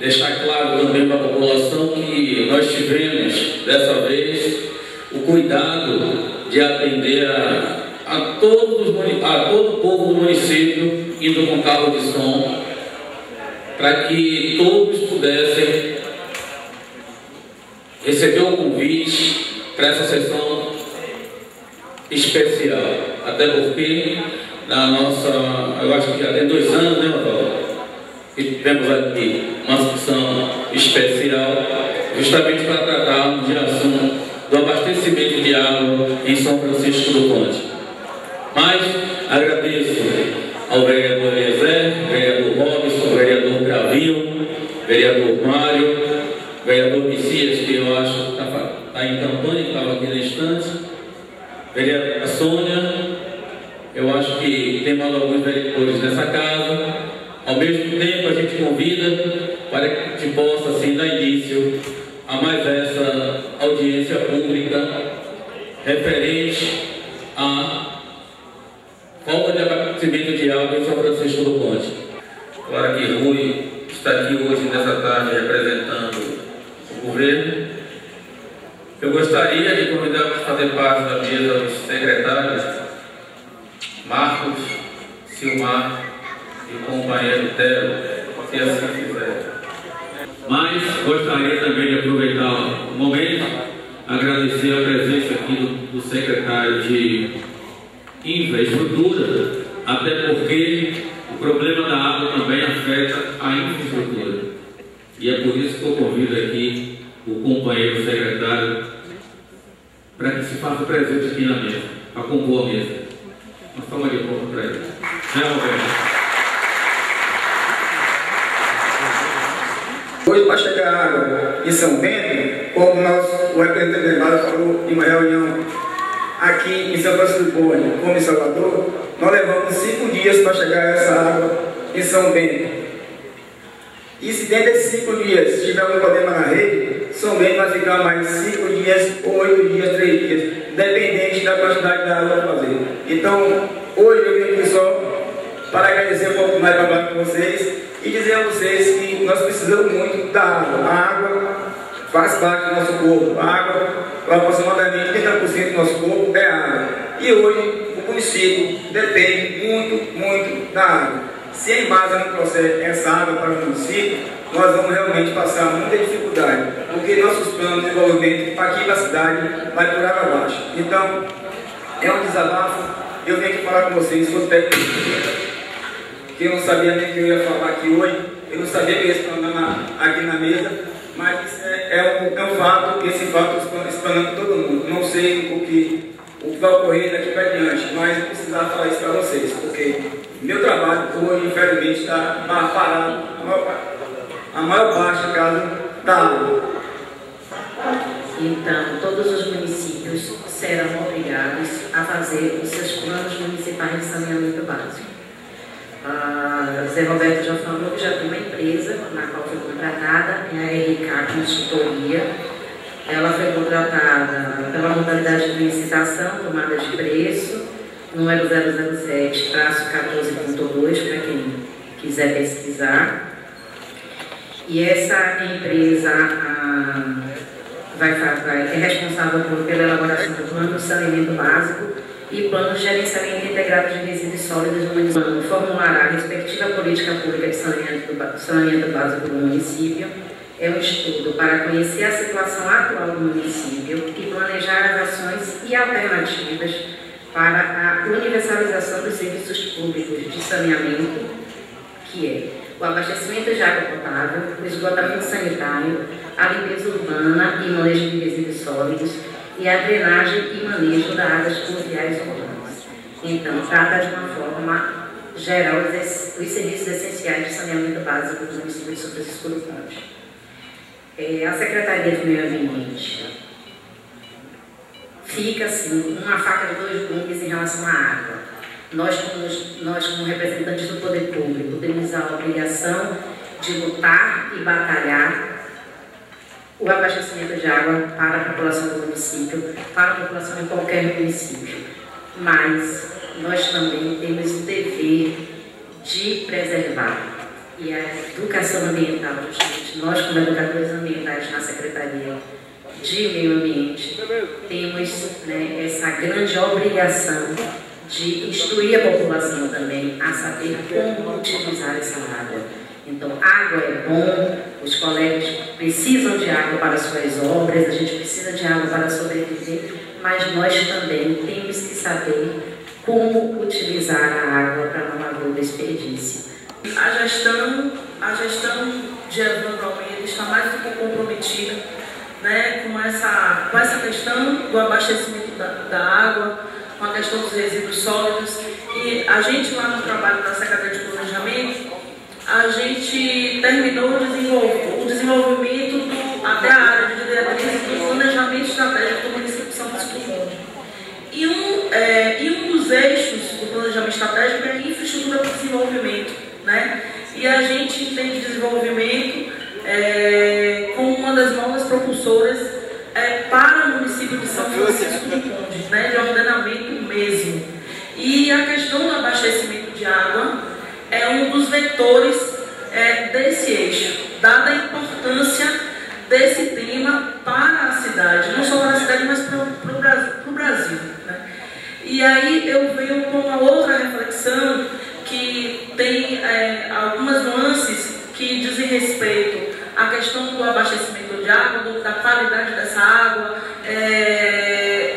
deixar claro também para a população que nós tivemos, dessa vez, o cuidado de atender a todo o povo do município, indo com carro de som, para que todos pudessem receber o convite para essa sessão especial. Até porque, na nossa, eu acho que já tem 2 anos, né, Rosaldo? Que tivemos aqui uma sessão especial, justamente para tratarmos de assunto do abastecimento de água em São Francisco do Conde. Mas agradeço ao vereador Eliezer, vereador Robson, vereador Cravinho, vereador Mário, vereador Messias, que eu acho que está em campanha, que estava aqui na estante, vereadora Sônia, eu acho que tem mais alguns vereadores nessa casa. Ao mesmo tempo, a gente convida para que a gente possa, assim, dar início a mais essa audiência pública referente à falta de abastecimento de água em São Francisco do Conde. Claro que Rui está aqui hoje, nessa tarde, representando o governo. Eu gostaria de convidar para fazer parte da mesa os secretários Marcos, Silmar e o companheiro Tero, se assim quiser. Mas gostaria também de aproveitar o momento, agradecer a presença aqui do secretário de Infraestrutura, até porque o problema da água também afeta a infraestrutura. E é por isso que eu convido aqui o companheiro secretário para que se faça presente aqui na mesa, para compor a mesa. Uma salva de palmas para ele. Hoje, para chegar a água em São Bento, como o representante da base falou em uma reunião aqui em São Francisco do Conde, como em Salvador, nós levamos 5 dias para chegar a essa água em São Bento. E se dentro desses 5 dias tiver algum problema na rede, São Bento vai ficar mais 5 dias, 8 dias, 3 dias, dependente da quantidade da água para fazer. Então, hoje eu vim aqui só para agradecer um pouco mais para falar com vocês e dizer a vocês que nós precisamos muito da água. A água faz parte do nosso corpo. A água, aproximadamente 30% do nosso corpo é água. E hoje o município depende muito da água. Se a Embasa não trouxer essa água para o município, nós vamos realmente passar muita dificuldade, porque nossos planos de desenvolvimento aqui da cidade vai por água abaixo. Então, é um desabafo. Eu vim aqui falar com vocês, fosse técnico, que eu não sabia nem que eu ia falar aqui hoje, eu não sabia que eu ia explanar aqui na mesa, mas é um fato, esse fato explanando todo mundo. Não sei o que vai ocorrer daqui para diante, mas eu precisava falar isso para vocês, porque meu trabalho hoje, infelizmente, está parado, a maior parte do caso da água. Então, todos os municípios serão obrigados a fazer os seus planos municipais de saneamento básico. Zé Roberto já falou que já tem uma empresa na qual foi contratada, é a RK Consultoria. Ela foi contratada pela modalidade de licitação, tomada de preço, número 007-14.2, para quem quiser pesquisar. E essa empresa é responsável pela elaboração do plano de saneamento básico e plano de gerenciamento integrado de resíduos sólidos no município. Formulará a respectiva política pública de saneamento básico do município. É um estudo para conhecer a situação atual do município e planejar as ações e alternativas para a universalização dos serviços públicos de saneamento, que é o abastecimento de água potável, o esgotamento sanitário, a limpeza urbana e manejo de resíduos sólidos e a drenagem e manejo das águas pluviais urbanas. Então, trata de uma forma geral os serviços essenciais de saneamento básico do município de São Francisco do Conde. A Secretaria do Meio Ambiente fica, assim, uma faca de 2 gumes em relação à água. Nós, como representantes do poder público, temos a obrigação de lutar e batalhar o abastecimento de água para a população do município, para a população em qualquer município. Mas nós também temos o dever de preservar. E a educação ambiental, justamente nós como educadores ambientais na Secretaria de Meio Ambiente, temos, né, essa grande obrigação de instruir a população também a saber como utilizar essa água. Então, água é bom, os colegas precisam de água para suas obras, a gente precisa de água para sobreviver, mas nós também temos que saber como utilizar a água para não haver desperdício. A gestão de Evandro Almeida está mais do que comprometida, né, com essa questão do abastecimento da água, com a questão dos resíduos sólidos. E a gente lá no trabalho da Secretaria de Planejamento, a gente terminou o desenvolvimento até a área de diretrizes do planejamento estratégico do município de São Francisco do Conde. E um dos eixos do planejamento estratégico é a infraestrutura para o desenvolvimento, né? E a gente entende desenvolvimento como uma das molas propulsoras para o município de São Francisco do Conde, né? De ordenamento mesmo. E a questão do abastecimento de água é um dos vetores desse eixo, dada a importância desse tema para a cidade, não só para a cidade, mas para o Brasil, né? E aí eu venho com uma outra reflexão que tem algumas nuances que dizem respeito à questão do abastecimento de água, da qualidade dessa água,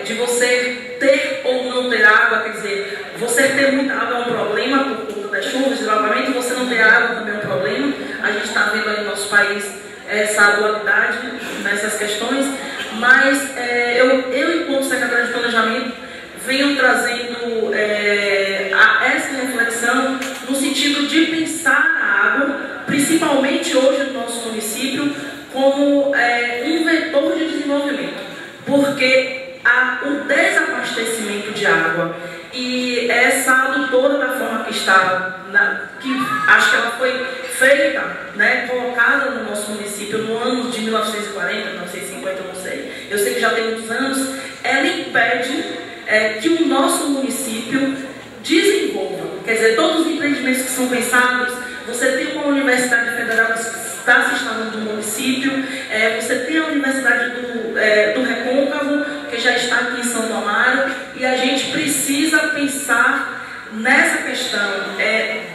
de você ter ou não ter água, quer dizer, você ter muita água é um problema por conta das chuvas, deslavamento, você não ter água também é um problema. A gente está vendo aí no nosso país essa dualidade nessas questões, mas eu enquanto secretário de Planejamento, venho trazendo essa reflexão no sentido de pensar a água, principalmente hoje no nosso município, como um vetor de desenvolvimento, porque o desabastecimento de água e essa adutora da forma que está, que acho que ela foi feita, né, colocada no nosso município no ano de 1940, 1950, eu não sei, eu sei que já tem muitos anos, ela impede que o nosso município desenvolva. Quer dizer, todos os empreendimentos que são pensados, você tem uma universidade federal que está se instalando no município, você tem a Universidade do Recôncavo, que já está aqui em Santo Amaro, e a gente precisa pensar nessa questão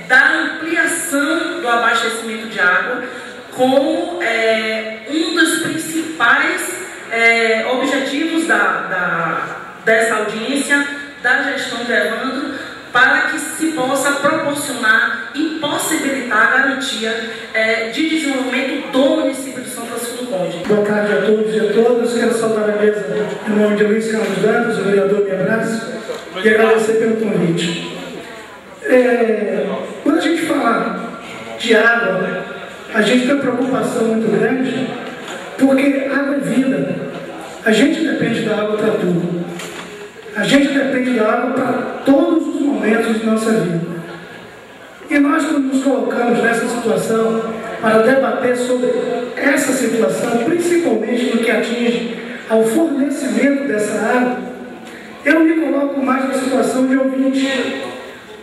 da ampliação do abastecimento de água como um dos principais objetivos dessa audiência, da gestão de Evandro, para que se possa proporcionar e possibilitar a garantia de desenvolvimento do município de São Francisco do Conde. Boa tarde a todos e a todas. Quero saudar a mesa em nome de Luiz Carlos Dantas, o vereador me abraço, e agradecer pelo convite. Quando a gente fala de água, a gente tem uma preocupação muito grande, porque água é vida. A gente depende da água para tudo. A gente depende da água para todos os momentos de nossa vida. E nós nos colocamos nessa situação para debater sobre essa situação, principalmente no que atinge ao fornecimento dessa água. Eu me coloco mais na situação de ouvinte,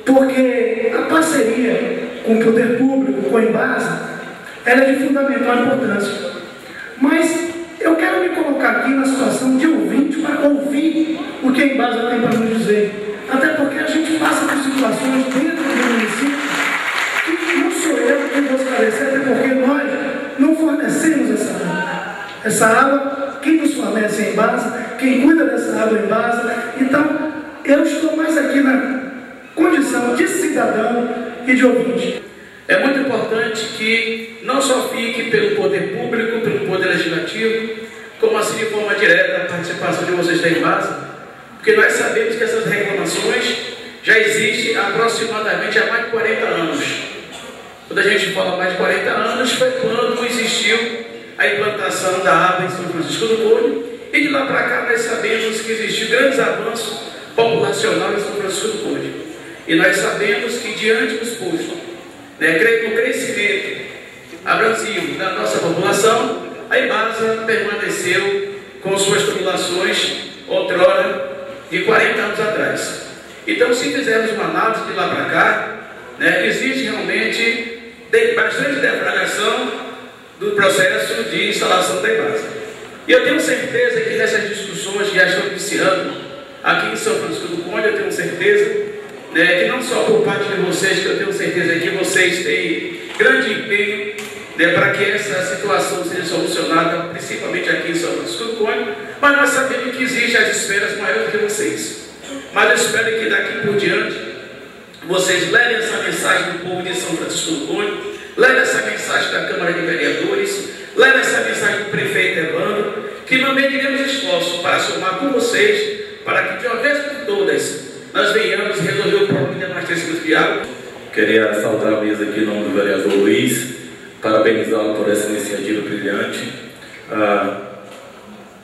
porque a parceria com o poder público, com a Embasa, ela é de fundamental importância. Mas eu quero me colocar aqui na situação de ouvinte para ouvir o que a Embasa tem para nos dizer. Até porque a gente passa por situações dentro do município que não sou eu que vou esclarecer, até porque nós não fornecemos essa água. Essa água, quem nos fornece é a Embasa, quem cuida dessa água é a Embasa. Então, eu estou mais aqui na condição de cidadão e de ouvinte. É muito importante que não só fique pelo poder público, pelo poder legislativo, como assim de forma direta a participação de vocês da Embasa, porque nós sabemos que essas reclamações já existem aproximadamente há mais de 40 anos. Quando a gente fala mais de 40 anos, foi quando existiu a implantação da ABA em São Francisco do Conde, e de lá para cá nós sabemos que existiu grandes avanços populacionais em São Francisco do Conde. E nós sabemos que diante do exposto, no crescimento abrasivo da nossa população, a Embasa permaneceu com suas tubulações outrora de 40 anos atrás. Então, se fizermos uma análise de lá para cá, existe realmente bastante defragação do processo de instalação da Embasa. E eu tenho certeza que nessas discussões que já estão iniciando aqui em São Francisco do Conde, eu tenho certeza, né, que não só por parte de vocês, que eu tenho certeza que vocês têm grande empenho, né, para que essa situação seja solucionada, principalmente aqui em São Francisco do Conde, mas nós sabemos que existem as esferas maiores que vocês. Mas eu espero que daqui por diante vocês levem essa mensagem do povo de São Francisco do Conde, levem essa mensagem da Câmara de Vereadores, levem essa mensagem do prefeito Evandro, que não mediremos esforço para somar com vocês, para que de uma vez por todas nós venhamos resolver o problema de abastecimento de água. Queria saudar a mesa aqui em nome do vereador Luiz, parabenizá-lo por essa iniciativa brilhante.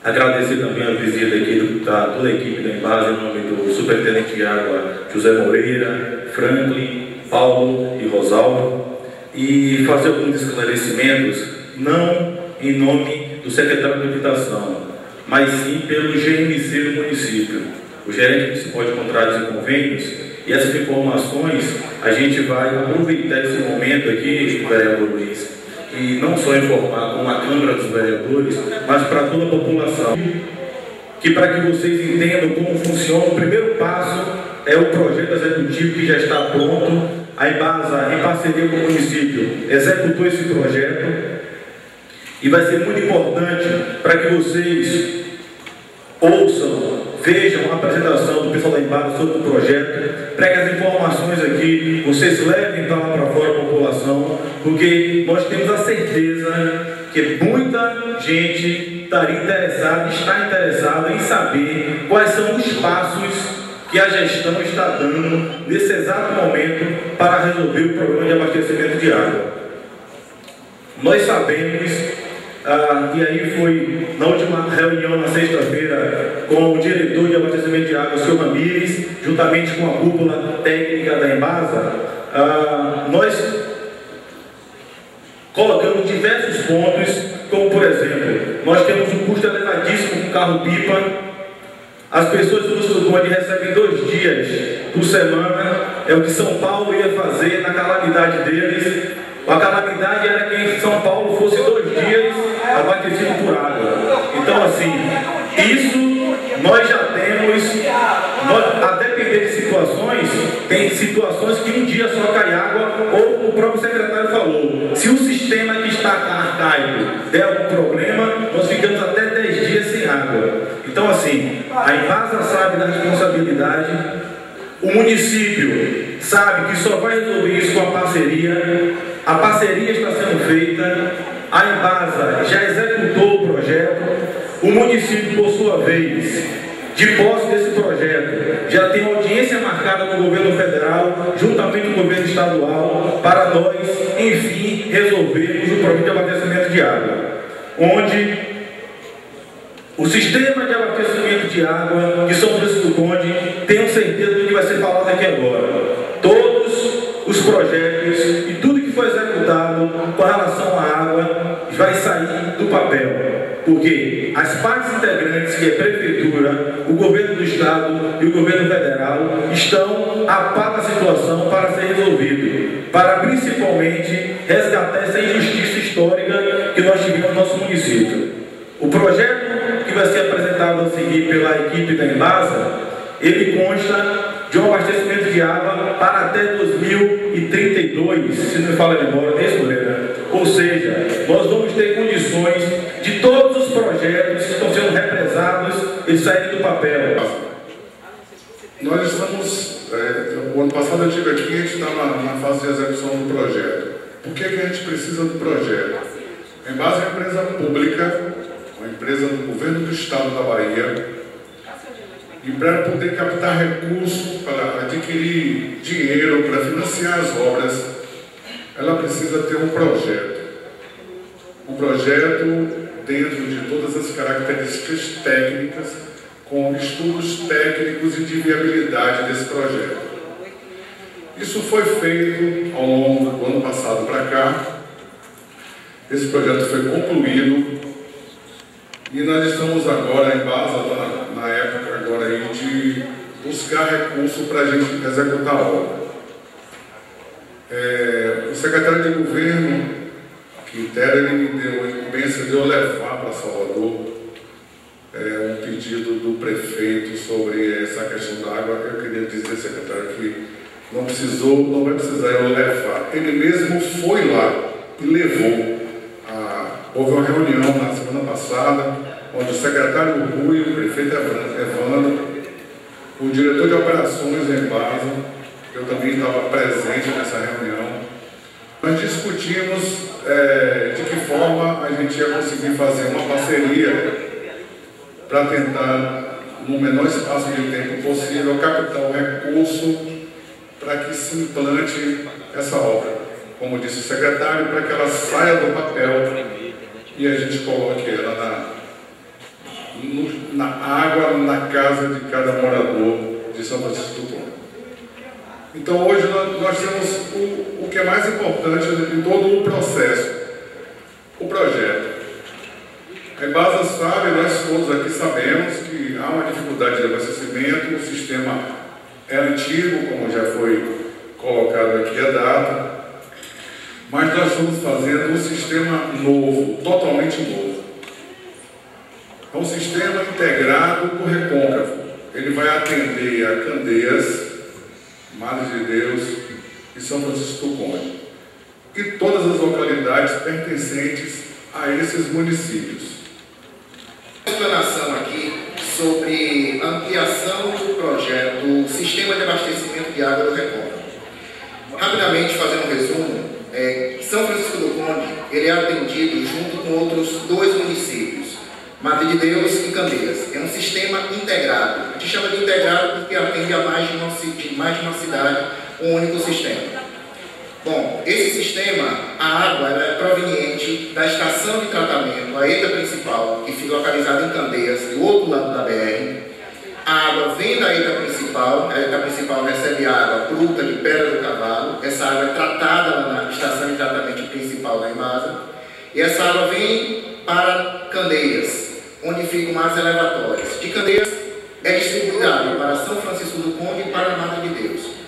Agradecer também a visita aqui da toda a equipe da Embasa, em nome do superintendente de água José Moreira, Franklin, Paulo e Rosalvo, e fazer alguns esclarecimentos, não em nome do secretário de Habitação, mas sim pelo GMC do município, o gerente municipal de contratos e convênios. E essas informações a gente vai aproveitar esse momento aqui, vereador Luiz, e não só informar com a Câmara dos Vereadores, mas para toda a população, que para que vocês entendam como funciona, o primeiro passo é o projeto executivo que já está pronto. A Embasa, em parceria com o município, executou esse projeto e vai ser muito importante para que vocês ouçam, vejam a apresentação do pessoal da Embasa sobre o projeto, para que as informações aqui vocês levem para fora a população, porque nós temos a certeza que muita gente está interessada em saber quais são os passos que a gestão está dando nesse exato momento para resolver o problema de abastecimento de água. Nós sabemos, e aí foi na última reunião na sexta-feira com o diretor de abastecimento de água, o senhor Ramires, juntamente com a cúpula técnica da Embasa, nós colocamos diversos pontos, como por exemplo, nós temos um custo elevadíssimo com carro-pipa. As pessoas do Sul do Conde recebem 2 dias por semana, é o que São Paulo ia fazer na calamidade deles. A calamidade era que em São Paulo fosse 2 dias abastecido por água. Então, assim, isso nós já temos, a depender de situações, tem situações que um dia só cai água, ou o próprio secretário falou, se o sistema que está arcaico der algum problema, nós ficamos até 10 dias sem água. Então, assim, a Embasa sabe da responsabilidade, o município sabe que só vai resolver isso com a parceria está sendo feita, a Embasa já executou o projeto, o município, por sua vez, de posse desse projeto, já tem audiência marcada no governo federal, juntamente com o governo estadual, para nós, enfim, resolvermos o problema de abastecimento de água, onde o sistema de abastecimento de água de São Francisco do Conde, tenho certeza do que vai ser falado aqui agora. Todos os projetos e tudo que foi executado com relação à água vai sair do papel. Porque as partes integrantes, que é a Prefeitura, o Governo do Estado e o Governo Federal, estão a par da situação para ser resolvido, para principalmente resgatar essa injustiça histórica que nós tivemos no nosso município. O projeto que vai ser apresentado a seguir pela equipe da Embasa, ele consta de um abastecimento de água para até 2032, se não me falha a memória, ou seja, nós vamos ter condições de todos os projetos que estão sendo represados e saírem do papel. Nós estamos, o ano passado eu estive aqui, a gente estava na fase de execução do projeto. Por que a gente precisa do projeto? A Embasa é uma empresa pública, uma empresa do governo do estado da Bahia, e para poder captar recursos, para adquirir dinheiro, para financiar as obras, ela precisa ter um projeto. Um projeto dentro de todas as características técnicas, com estudos técnicos e de viabilidade desse projeto. Isso foi feito ao longo do ano passado para cá. Esse projeto foi concluído e nós estamos agora, a Embasa, na época agora aí, de buscar recurso para a gente executar a obra. O secretário de governo, que Tero ele me deu a incumbência de eu levar para Salvador um pedido do prefeito sobre essa questão da água. Eu queria dizer, secretário, que não vai precisar eu levar. Ele mesmo foi lá e levou. Houve uma reunião na semana passada, onde o secretário Rui, o prefeito Evandro, o diretor de operações em Embasa, eu também estava presente nessa reunião. Nós discutimos de que forma a gente ia conseguir fazer uma parceria para tentar, no menor espaço de tempo possível, captar o recurso para que se implante essa obra. Como disse o secretário, para que ela saia do papel e a gente coloque ela na água, na casa de cada morador de São Francisco do Conde. Então hoje nós temos o que é mais importante em todo o processo, o projeto. A Embasa sabe, nós todos aqui sabemos que há uma dificuldade de abastecimento, o sistema é antigo, como já foi colocado aqui a data, mas nós estamos fazendo um sistema novo, totalmente novo. É um sistema integrado por recôncavo. Ele vai atender a Candeias, Madre de Deus e São Francisco do Conde, e todas as localidades pertencentes a esses municípios. Explanação aqui sobre a ampliação do projeto Sistema de Abastecimento de Água do Recôncavo. Rapidamente, fazendo um resumo, São Francisco do Conde ele é atendido junto com outros 2 municípios, Madre de Deus e Candeias. É um sistema integrado. A gente chama de integrado porque atende a mais de uma cidade, um único sistema. Bom, esse sistema, a água ela é proveniente da estação de tratamento, a ETA principal, que fica localizada em Candeias, do outro lado da BR. A água vem da ETA principal, a ETA principal recebe água bruta de Pedra do Cavalo. Essa água é tratada na estação de tratamento principal da Embasa. E essa água vem para Candeias, onde ficam as elevatórias. De Candeias é distribuída água para São Francisco do Conde e para a Madre de Deus.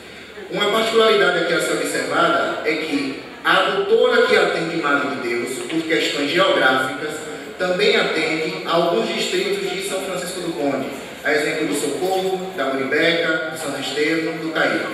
Uma particularidade aqui a ser observada é que a adutora que atende Madre de Deus, por questões geográficas, também atende alguns distritos de São Francisco do Conde, a exemplo do Socorro, da Muribeca, do Santo Estevão, do Caíque.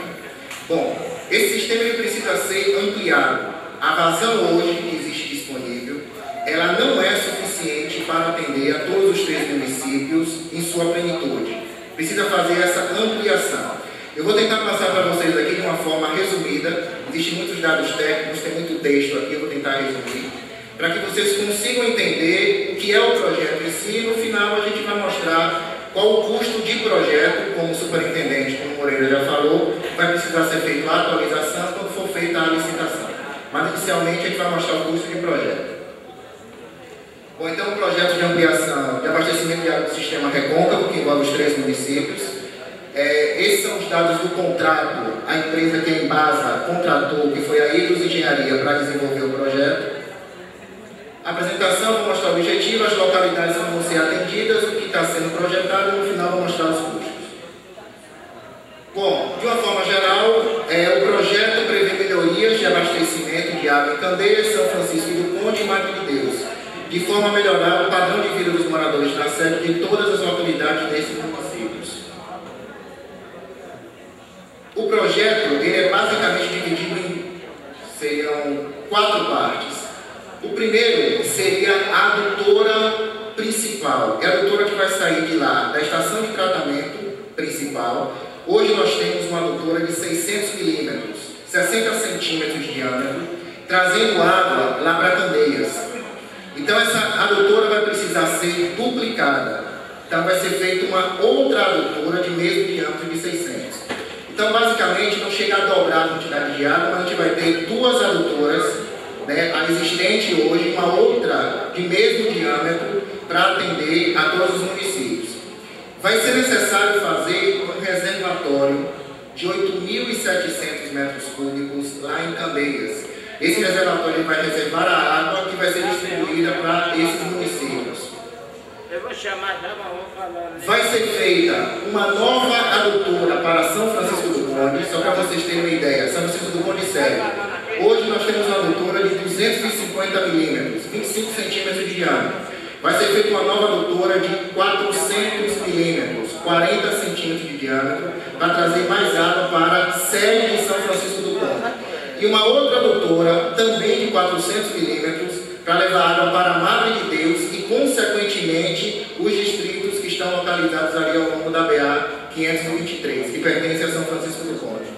Bom, esse sistema ele precisa ser ampliado. A vazão hoje que existe disponível, ela não é suficiente para atender a todos os 3 municípios em sua plenitude. Precisa fazer essa ampliação. Eu vou tentar passar para vocês aqui de uma forma resumida. Existem muitos dados técnicos, tem muito texto aqui, eu vou tentar resumir, para que vocês consigam entender o que é o projeto em si. E no final a gente vai mostrar qual o custo de projeto, como o superintendente, como o Moreira já falou, vai precisar ser feita a atualização quando for feita a licitação. Mas inicialmente a gente vai mostrar o custo de projeto. Bom, então o projeto de ampliação de abastecimento de água do sistema Recôncavo, que envolve os 3 municípios. Esses são os dados do contrato, a empresa que a Embasa contratou, que foi a Hidros Engenharia, para desenvolver o projeto. A apresentação, vou mostrar o objetivo, as localidades que vão ser atendidas, o que está sendo projetado, e no final vou mostrar os custos. Bom, de uma forma geral, o projeto prevê melhorias de abastecimento de água em Candeias, São Francisco do Conde e Madre de Deus, de forma a melhorar o padrão de vida dos moradores da sede de todas as localidades desses municípios. O projeto ele é basicamente dividido seriam 4 partes. O primeiro seria a adutora principal. É a adutora que vai sair de lá, da estação de tratamento principal. Hoje nós temos uma adutora de 600 milímetros, 60 centímetros de diâmetro, trazendo água lá para Candeias. Então essa adutora vai precisar ser duplicada. Então vai ser feita uma outra adutora de mesmo diâmetro de 600. Então, basicamente, não chega a dobrar a quantidade de água, mas a gente vai ter 2 adutoras, né, a existente hoje, uma outra de mesmo diâmetro, para atender a todos os municípios. Vai ser necessário fazer um reservatório de 8.700 metros cúbicos lá em Candeias. Esse reservatório vai reservar a água que vai ser distribuída para esses municípios. Eu vou chamar a dama, vou falar. Vai ser feita uma nova adutora para São Francisco do Conde, só para vocês terem uma ideia. São Francisco do Conde serve. Hoje nós temos uma adutora de 200 250 milímetros, 25 centímetros de diâmetro. Vai ser feita uma nova adutora de 400 milímetros, 40 centímetros de diâmetro, para trazer mais água para a sede de São Francisco do Conde. E uma outra adutora, também de 400 milímetros, para levar água para a Madre de Deus e, consequentemente, os distritos que estão localizados ali ao longo da BA 523, que pertence a São Francisco do Conde.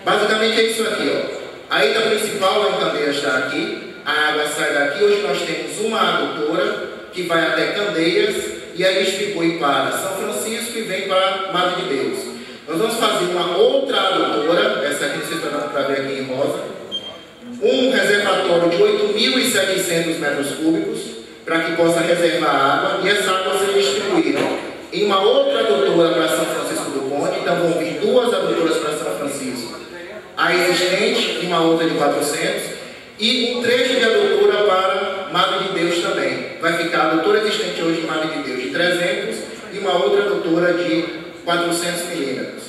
Basicamente é isso aqui, ó. A ida principal, a Candeias, está aqui, a água sai daqui. Hoje nós temos uma adutora que vai até Candeias e aí distribui para São Francisco e vem para Madre de Deus. Nós vamos fazer uma outra adutora, essa aqui vocês estão para ver aqui em rosa, um reservatório de 8.700 metros cúbicos, para que possa reservar água, e essa água será distribuída em uma outra adutora para São Francisco do Conde. Então vão vir duas adutoras para São Francisco, a existente e uma outra de 400, e um trecho de adutora para Madre de Deus também. Vai ficar a adutora existente hoje em Madre de Deus de 300 e uma outra adutora de 400 milímetros.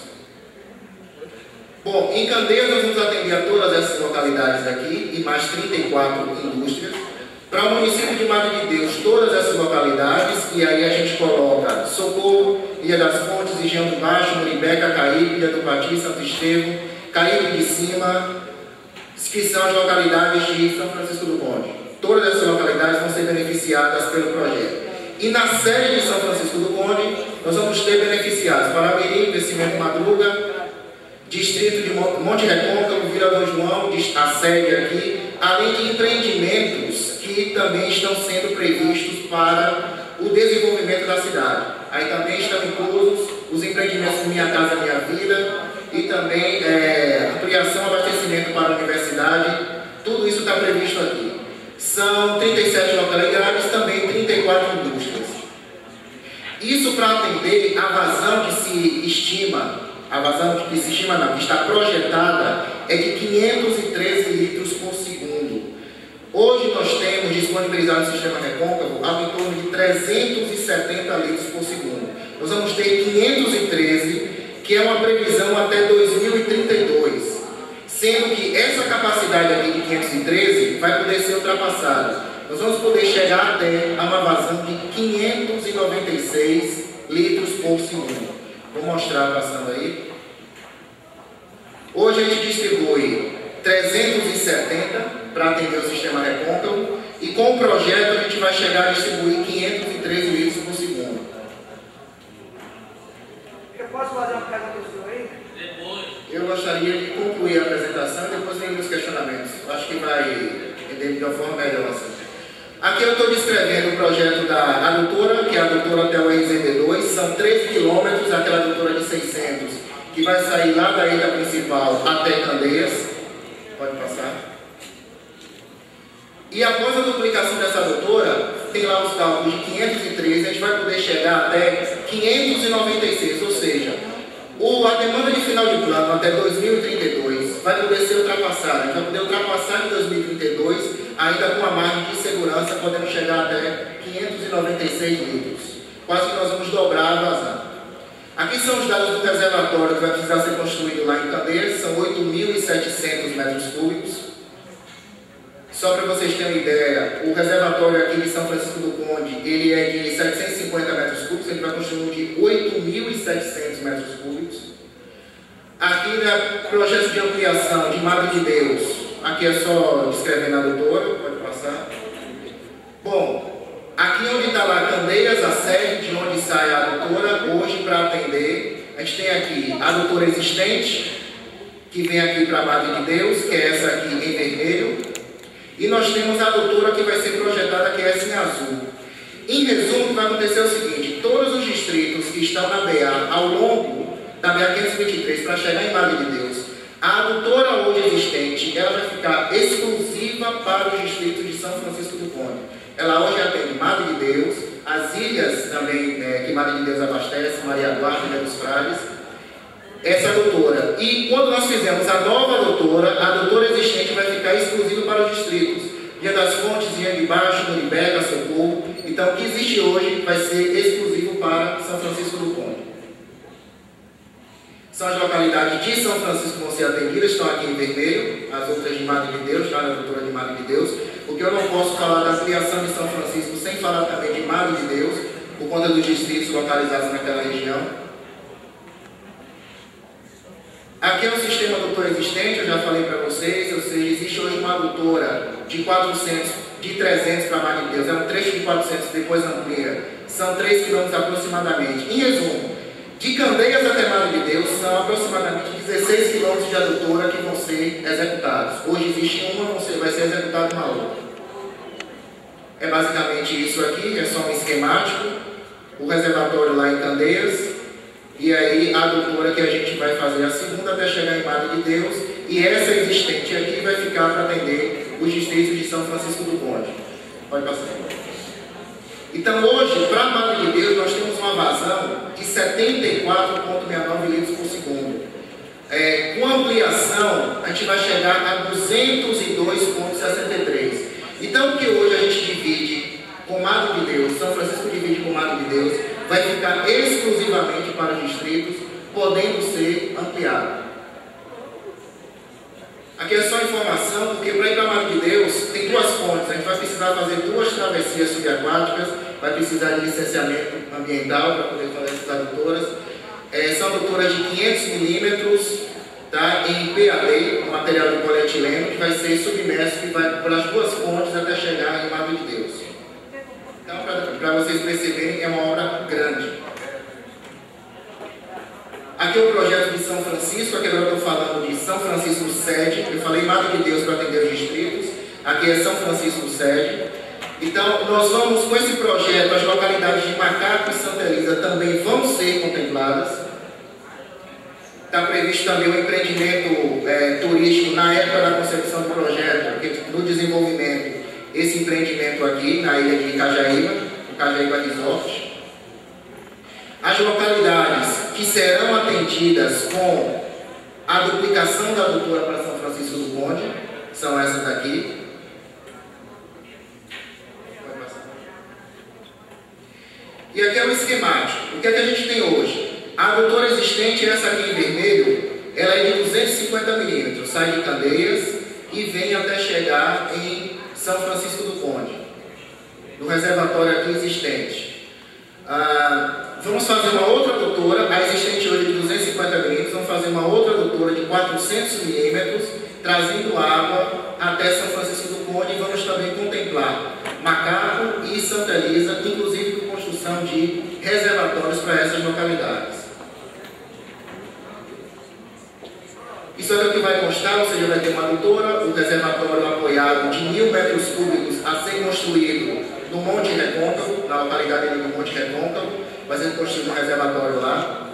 Bom, em Candeias nós vamos atender a todas essas localidades aqui e mais 34 indústrias. Para o município de Madre de Deus, todas essas localidades, e aí a gente coloca Socorro, Ilha das Fontes, Região do Baixo, Muribé, Cacaíbe, Ilha do Pati, Santo Estevão, Caíbe de Cima, que são as localidades de São Francisco do Conde. Todas essas localidades vão ser beneficiadas pelo projeto. E na sede de São Francisco do Conde, nós vamos ter beneficiados Paramirim, Investimento Madruga, Distrito de Monte Recôncavo, Vila Dom João, a sede aqui, além de empreendimentos que também estão sendo previstos para o desenvolvimento da cidade. Aí também estão inclusos os empreendimentos Minha Casa Minha Vida e também ampliação, abastecimento para a universidade. Tudo isso está previsto aqui. São 37 localidades, também 34 indústrias. Isso para atender a vazão que se estima, que está projetada, é de 513 litros por segundo. Hoje nós temos disponibilizado no sistema recôncavo algo em torno de 370 litros por segundo. Nós vamos ter 513, que é uma previsão até 2032. Sendo que essa capacidade aqui de 513 vai poder ser ultrapassada. Nós vamos poder chegar até a uma vazão de 596 litros por segundo. Vou mostrar passando aí. Hoje a gente distribui 370 para atender o sistema recôncavo e com o projeto a gente vai chegar a distribuir 513 litros por segundo. Eu posso fazer uma pergunta do senhor aí? Eu gostaria de concluir a apresentação e depois vem os questionamentos. Acho que vai entender de uma forma melhor. Aqui eu estou descrevendo o projeto da adutora, que é a adutora até o RZB2, são 13 quilômetros, aquela adutora de 600, que vai sair lá da ilha principal até Candeias. Pode passar. E após a duplicação dessa adutora, tem lá os cálculos de 513, a gente vai poder chegar até 596, ou seja, a demanda de final de plano até 2032 vai poder ser ultrapassada. A gente vai poder ultrapassar em 2032, ainda com uma margem de segurança, podendo chegar até 596 litros. Quase que nós vamos dobrar a vazão. Aqui são os dados do reservatório que vai precisar ser construído lá em Candeias, são 8.700 metros cúbicos. Só para vocês terem uma ideia, o reservatório aqui de São Francisco do Conde, ele é de 750 metros cúbicos, ele vai construir um de 8.700 metros cúbicos. Aqui no projeto de ampliação de Madre de Deus, aqui é só descrevendo a adutora, pode passar. Bom, aqui onde está lá Candeias, a sede de onde sai a adutora, hoje para atender, a gente tem aqui a adutora existente, que vem aqui para Madre de Deus, que é essa aqui em vermelho. E nós temos a adutora que vai ser projetada, que é essa em azul. Em resumo, vai acontecer o seguinte: todos os distritos que estão na BA, ao longo da BA 523, para chegar em Madre de Deus, a adutora hoje existente, ela vai ficar exclusiva para os distritos de São Francisco do Conde. Ela hoje atende Madre de Deus, as ilhas também que Madre de Deus abastece, Maria Duarte, Ilha dos Frades, essa adutora. E quando nós fizemos a nova adutora, a adutora existente vai ficar exclusiva para os distritos Ilha das Fontes, Ilha de Baixo, Muribé, Socorro. Então, o que existe hoje vai ser exclusivo para São Francisco do Conde. São as localidades de São Francisco que vão ser atendidas, estão aqui em vermelho, as outras de Madre de Deus, lá na adutora de Madre de Deus. porque eu não posso falar da ampliação de São Francisco sem falar também de Madre de Deus, por conta dos distritos localizados naquela região. Aqui é um sistema adutor existente, eu já falei para vocês, ou seja, existe hoje uma adutora de 300 para Madre de Deus, é um trecho de 400, depois amplia, são 3 km aproximadamente. Em resumo, de Candeias até Madre de Deus são aproximadamente 16 km de adutora que vão ser executados. Hoje existe uma, vai ser executada uma outra. É basicamente isso aqui, é só um esquemático, o reservatório lá em Candeias, e aí a adutora que a gente vai fazer a segunda até chegar em Madre de Deus, e essa existente aqui vai ficar para atender os distritos de São Francisco do Conde. Pode passar. Então hoje, para Madre de Deus, nós temos uma vazão de 74,69 litros por segundo. Com ampliação, a gente vai chegar a 202,63. Então, o que hoje a gente divide com Madre de Deus, São Francisco divide com Madre de Deus, vai ficar exclusivamente para os distritos, podendo ser ampliado. Aqui é só informação, porque para ir para Madre de Deus, tem 2 pontes. A gente vai precisar fazer 2 travessias subaquáticas, vai precisar de licenciamento ambiental para poder fazer essas adutoras. São adutoras de 500 milímetros, tá, em PAD, com material de polietileno, que vai ser submerso, que vai pelas 2 pontes até chegar em Madre de Deus. Então, para vocês perceberem, é uma obra grande. Aqui é o projeto de São Francisco, aqui agora eu estou falando de São Francisco sede, eu falei Madre de Deus para atender os distritos, aqui é São Francisco sede. Então, nós vamos, com esse projeto, as localidades de Macaco e Santa Elisa também vão ser contempladas. Está previsto também um empreendimento turístico na época da concepção do projeto, porque no desenvolvimento, esse empreendimento aqui, na ilha de Itajaíba, o Itajaíba Resort. As localidades que serão atendidas com a duplicação da adutora para São Francisco do Conde são essas daqui. E aqui é o esquemático. O que é que a gente tem hoje? A adutora existente, essa aqui em vermelho, ela é de 250 milímetros, sai de Candeias e vem até chegar em São Francisco do Conde, no reservatório aqui existente. Vamos fazer uma outra adutora, a existente hoje de 250 milímetros, vamos fazer uma outra adutora de 400 milímetros, trazendo água até São Francisco do Conde, e vamos também contemplar Macaco e Santa Elisa, inclusive com construção de reservatórios para essas localidades. Isso é o que vai constar, ou seja, vai ter uma adutora, o reservatório apoiado de 1000 metros cúbicos a ser construído no Monte Recôncavo, na localidade do Monte Recôncavo, vai ser construído um reservatório lá.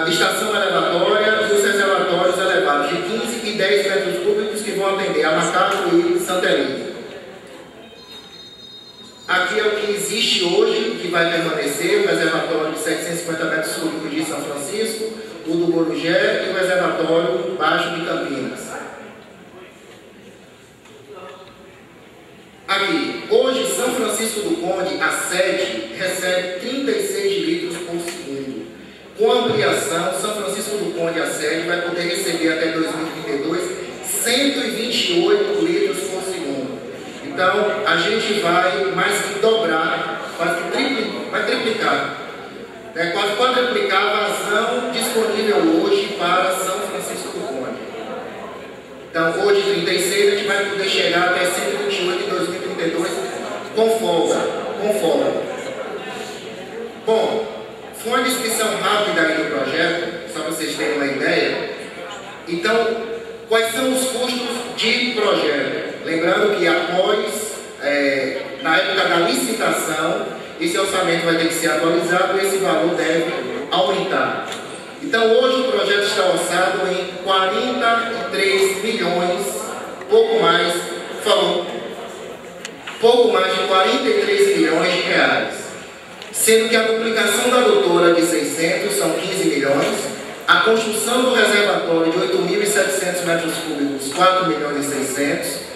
Estação elevatória e os reservatórios elevados de 15 e 10 metros cúbicos que vão atender a Macaco e Santa Elisa. Aqui é o que existe hoje, que vai permanecer, o reservatório de 750 metros cúbicos de São Francisco, o do Borugé e o reservatório baixo de Campinas. Aqui, hoje São Francisco do Conde, a sede, recebe 36 litros por segundo. Com ampliação, São Francisco do Conde, a sede, vai poder receber até 2032 128 litros por segundo. Então, a gente vai mais que dobrar, quase que vai triplicar, quase quadruplicar a vazão disponível hoje para São Francisco do Conde. Então, hoje 36, a gente vai poder chegar até 128 em 2032 com folga. Bom, foi uma descrição rápida aí do projeto, só para vocês terem uma ideia. Então, quais são os custos de projeto? Lembrando que após, na época da licitação, esse orçamento vai ter que ser atualizado e esse valor deve aumentar. Então, hoje o projeto está orçado em 43 milhões, pouco mais de 43 milhões de reais. Sendo que a duplicação da adutora de 600 são 15 milhões, a construção do reservatório de 8.700 metros cúbicos, 4 milhões e 600,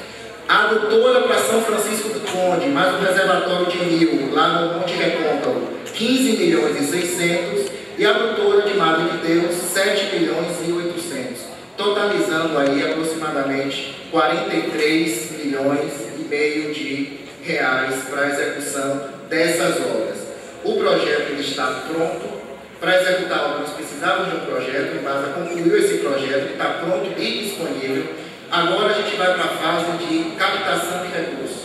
a adutora para São Francisco do Conde, mais o reservatório de 1000, lá no Monte Recôncavo, 15 milhões e 600, e a adutora de Madre de Deus, 7 milhões e 800, totalizando aí aproximadamente 43 milhões e milhões de reais para a execução dessas obras. O projeto ele está pronto. Para executar a obra, nós precisávamos de um projeto, o Embasa concluiu esse projeto, está pronto e disponível. Agora a gente vai para a fase de captação de recursos.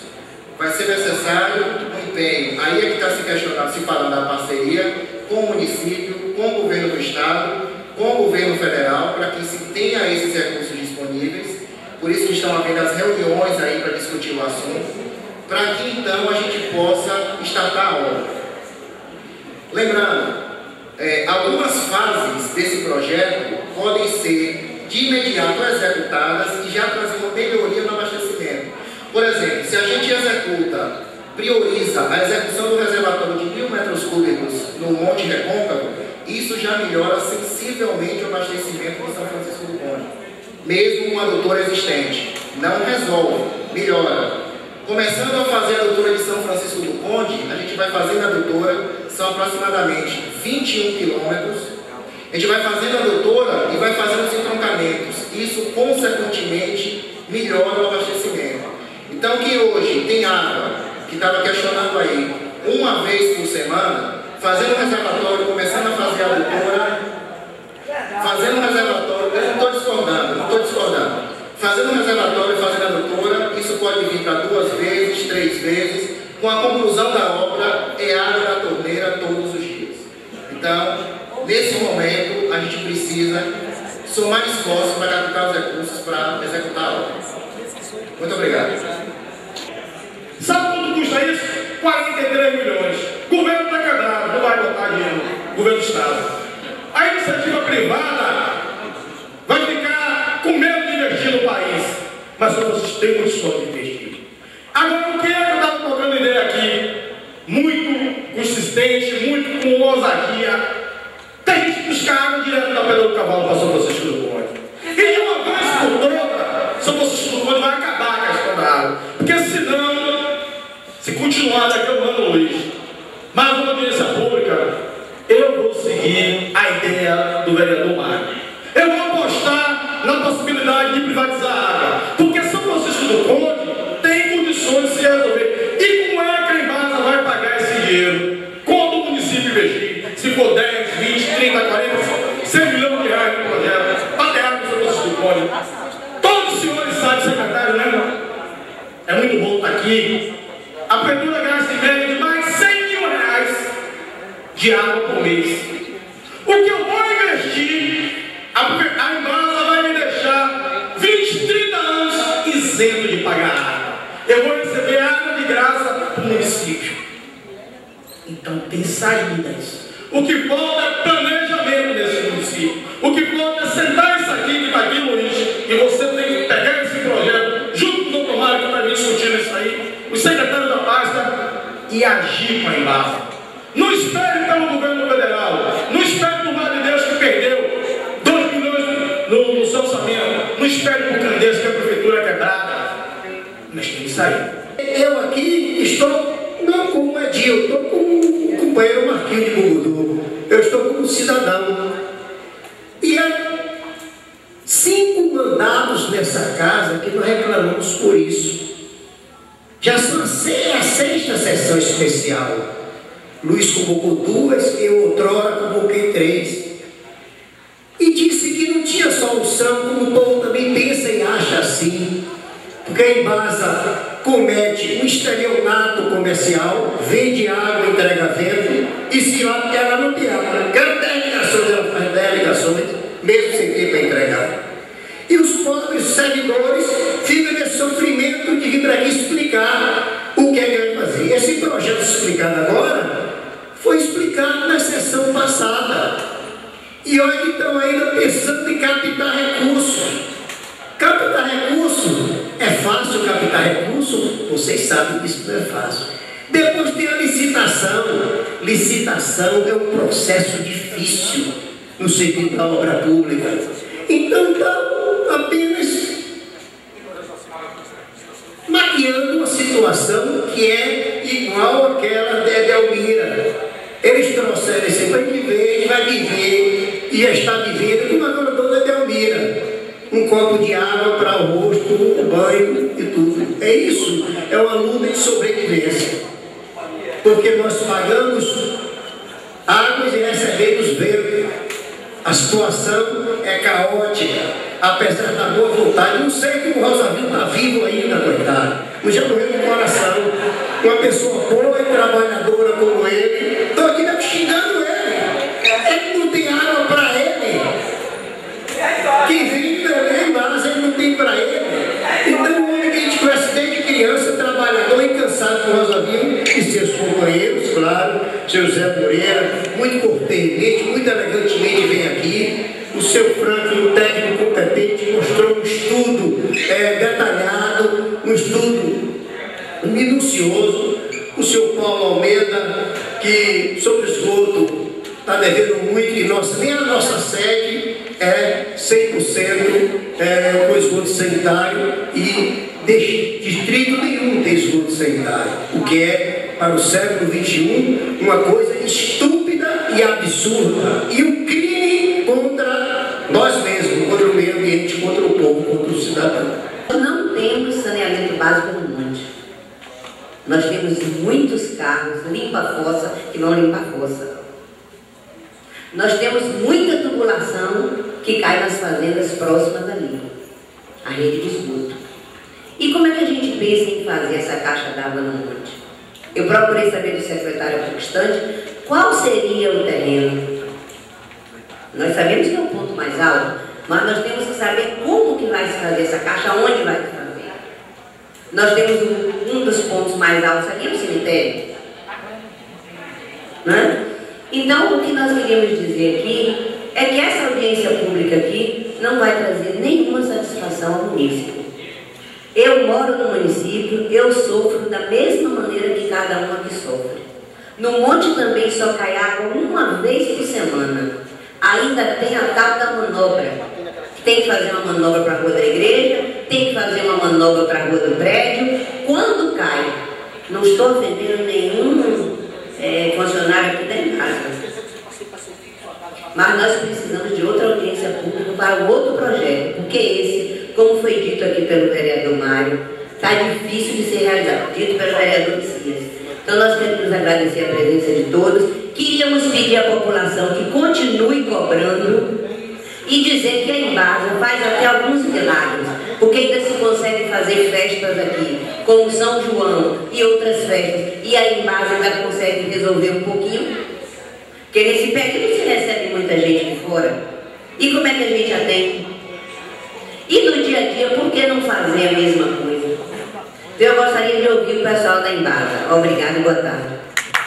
Vai ser necessário um empenho. Aí é que está se questionando, se falando da parceria com o município, com o governo do estado, com o governo federal, para que se tenha esses recursos disponíveis. Por isso que estão havendo as reuniões aí para discutir o assunto, para que então a gente possa startar a obra. Lembrando, algumas fases desse projeto podem ser de imediato executadas e já trazer uma melhoria no abastecimento. Por exemplo, se a gente prioriza a execução do reservatório de 1.000 metros cúbicos no Monte Recôncavo, isso já melhora sensivelmente o abastecimento de São Francisco do Conde. Mesmo com a adutora existente. Não resolve, melhora. Começando a fazer a adutora de São Francisco do Conde, a gente vai fazendo a adutora, são aproximadamente 21 quilômetros. A gente vai fazendo a adutora e vai fazendo os entroncamentos. Isso, consequentemente, melhora o abastecimento. Então, que hoje tem água, que estava questionando aí, uma vez por semana, fazendo um reservatório, começando a fazer a adutora, fazendo um reservatório, eu não estou discordando, fazendo um reservatório e fazendo a adutora, isso pode vir para 2 vezes, 3 vezes, com a conclusão da obra, é água da torneira todos os dias. Então, nesse momento, a gente precisa somar esforços para captar os recursos para executar a obra. Muito obrigado. Sabe quanto custa isso? 43 milhões. O governo está quebrado, não vai botar dinheiro. Governo do Estado. A iniciativa privada vai ficar com medo de investir no país. Mas vocês têm condições de investir. Agora, o que é que eu estava trocando ideia aqui? Muito consistente, muito com ousadia. Tem gente que busca água direto da Pedra do Cavalo para São Francisco do Conde. E de uma vez por toda, São Francisco do Conde vai acabar com a questão da água. Porque senão, se continuar daqui a um ano, Luiz, mais uma audiência pública, eu vou seguir a ideia do vereador Mário. Eu vou apostar na possibilidade de privatizar a água. Porque São Francisco do Conde tem condições de se resolver. E como é que a Embasa vai pagar esse dinheiro? Quando o município investir, se for 10, 20, 30, 40, 100 milhões de reais no projeto, para ter água no São Francisco do Conde. Todos os senhores sabem, secretário, né? É muito bom estar aqui. A prefeitura gasta em média de mais 100 mil reais de água por mês. O que eu vou investir, a Embasa vai me deixar 20, 30 anos isento de pagar água. Eu vou receber água de graça para o município. Então tem saídas. O que falta é planejamento nesse município. O que falta é sentar isso aqui, que está aqui, Luiz, e você tem que pegar esse projeto junto com o doutor Mário, que está discutindo isso aí, os secretários da pasta, e agir com a Embasa. Não espere pelo governo federal, não espere do Vale de Deus que perdeu 2 milhões no seu orçamento, não espere por Candeias que a prefeitura é quebrada. Mas tem que sair. Eu aqui estou não como Edil, estou como o companheiro Marquinhos de Bugudu. Eu estou como cidadão. E há 5 mandatos nessa casa que nós reclamamos por isso. Já são a 6ª sessão especial. Luiz convocou 2, eu outrora convoquei 3. E disse que não tinha solução, como o povo também pensa e acha assim. Porque a Embasa comete um estelionato comercial, vende água, entrega vento, e se lá porque ela não tem água. Quero 10 ligações, ela faz 10 ligações, mesmo sem ter para entregar. E os pobres servidores ficam nesse sofrimento de vir para aqui explicar o que é que vai fazer. Esse projeto explicado agora foi explicado na sessão passada. E olha que estão ainda pensando em captar recursos. Captar recurso é fácil captar recurso? Vocês sabem que isso não é fácil. Depois tem a licitação. Licitação é um processo difícil no sentido da obra pública. Então estão apenas maquiando uma situação que é igual àquela de Edelmira. Eles trouxeram esse para viver, vai viver e já está vivendo como a dona Edelmira. um copo de água para o rosto, o banho e tudo. É isso, é uma luta de sobrevivência. Porque nós pagamos águas e recebemos verde. A situação é caótica, apesar da boa vontade. Não sei que o Rosavinho está vivo ainda, coitado. Mas já morreu no coração. Uma pessoa boa e trabalhadora como ele. Estou aqui xingando ele. Ele não tem água para ele. Quem vive também, mas ele não tem para ele. Então o homem que a gente conhece desde criança, trabalhador, incansado com o Rosavinho e seus companheiros, claro, seu José Moreira, muito cortesmente, muito elegantemente vem aqui. O seu Franklin, um técnico competente, mostrou um estudo detalhado, um estudo minucioso. O seu Paulo Almeida, que sobre o esgoto está devendo muito, e nem a nossa sede é 100% com esgoto sanitário e distrito nenhum tem esgoto sanitário, o que é, para o século XXI, uma coisa estúpida e absurda, e um crime contra nós mesmos, contra o meio ambiente, contra o povo, contra o cidadão. Nós não temos saneamento básico no monte. Nós temos muitos carros limpa-fossa que vão limpar a fossa. Nós temos muita tubulação que cai nas fazendas próximas dali, a rede de esgoto. E como é que a gente pensa em fazer essa caixa d'água no monte? Eu procurei saber do secretário constante qual seria o terreno. Nós sabemos que é o ponto mais alto, mas nós temos que saber como que vai se fazer essa caixa, onde vai se fazer. Nós temos um dos pontos mais altos aqui, no cemitério. Né? Então, o que nós queríamos dizer aqui é que essa audiência pública aqui não vai trazer nenhuma satisfação ao município. Eu moro no município, eu sofro da mesma maneira que cada um aqui sofre. No monte também só cai água uma vez por semana. Ainda tem a tal da manobra. Tem que fazer uma manobra para a rua da igreja, tem que fazer uma manobra para a rua do prédio. Quando cai, não estou ofendendo nenhum funcionário aqui da casa. Mas nós precisamos de outra audiência pública para o outro projeto, porque esse, como foi dito aqui pelo vereador Mário, está difícil de ser realizado, dito pelo vereador Messias. Então nós queremos agradecer a presença de todos, queríamos pedir à população que continue cobrando e dizer que a Embasa faz até alguns milagres, porque ainda se consegue fazer festas aqui, como São João e outras festas, e a Embasa ainda consegue resolver um pouquinho. Porque nesse pé aqui não se recebe muita gente de fora. E como é que a gente atende? E no dia a dia, por que não fazer a mesma coisa? Então eu gostaria de ouvir o pessoal da Embasa. Obrigada e boa tarde.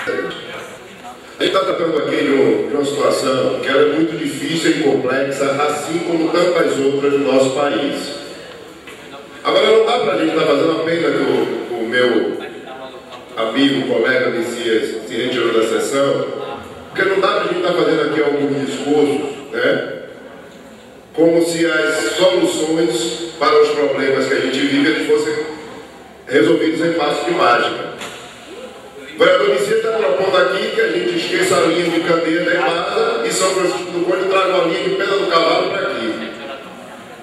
A gente está tratando aqui de uma situação que ela é muito difícil e complexa, assim como tantas outras no nosso país. Agora não dá para a gente estar fazendo a pena que o meu amigo, colega Messias se retirou da sessão, porque não dá para a gente estar fazendo aqui alguns discursos, né? Como se as soluções para os problemas que a gente vive eles fossem resolvidos em passo de mágica. O vereador Messias está propondo aqui que a gente esqueça a linha de Candeia da Embasa e São Francisco do Conde traga uma linha de Pedra do Cavalo para aqui.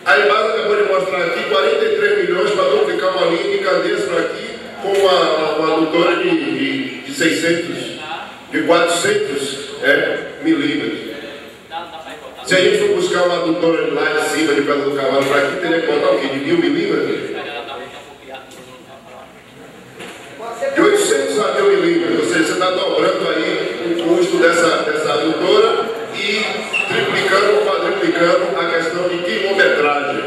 A Embasa acabou de mostrar aqui 43 milhões para duplicar uma linha de Candeias para aqui com uma adutora de 400 milímetros. Se a gente for buscar uma adutora de lá de cima de Pedra do Cavalo para aqui, teria que botar o quê? De 1000 milímetros? De 800 a 1000 milímetros, ou seja, você está dobrando aí o custo dessa adutora e triplicando ou quadruplicando a questão de quilometragem.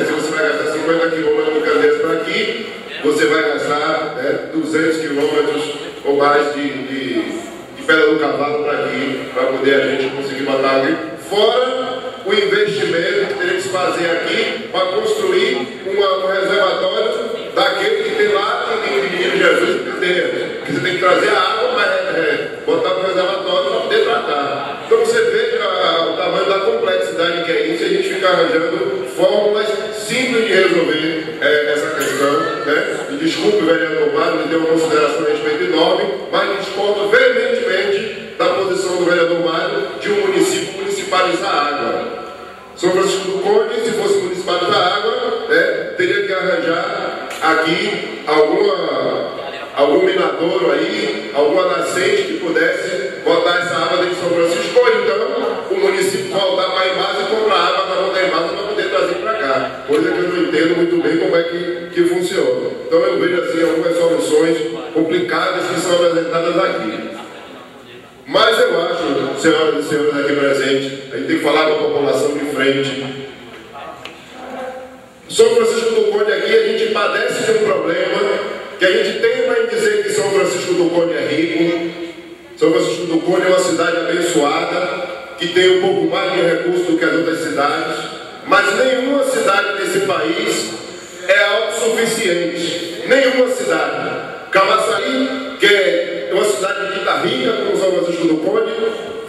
Se você vai gastar 50 quilômetros de Candeias para aqui, você vai gastar 200 quilômetros ou mais de Pedra do Cavalo para aqui, para poder a gente conseguir botar aqui. Fora o investimento que teria que se fazer aqui para construir um reservatório daquele que tem lá em Menino Jesus e Pedreiras. Que você tem que trazer a água para botar no reservatório para poder tratar. Então você vê o tamanho da complexidade que é isso, e a gente fica arranjando fórmulas simples de resolver essa questão. Né? E desculpe o vereador Mário, ele deu uma consideração a respeito enorme, mas discordo veementemente da posição do vereador Mário de um município municipalizar a água. São Francisco do Conde, se fosse municipal da água, né, teria que arranjar aqui algum minadouro aí, alguma nascente que pudesse botar essa água dentro de São Francisco, ou então o município voltar para a Embasa e comprar água na mão da Embasa para poder trazer para cá. Coisa que eu não entendo muito bem como é que funciona. Então eu vejo assim algumas soluções complicadas que são apresentadas aqui. Mas eu acho, senhoras e senhores aqui presentes, a gente tem que falar com a população de frente. São Francisco do Conde aqui, a gente padece de um problema, que a gente teima em dizer que São Francisco do Conde é rico. São Francisco do Conde é uma cidade abençoada, que tem um pouco mais de recursos do que as outras cidades, mas nenhuma cidade desse país é autossuficiente. Nenhuma cidade. Camaçari, que é uma cidade que está rica, como São Francisco do Conde,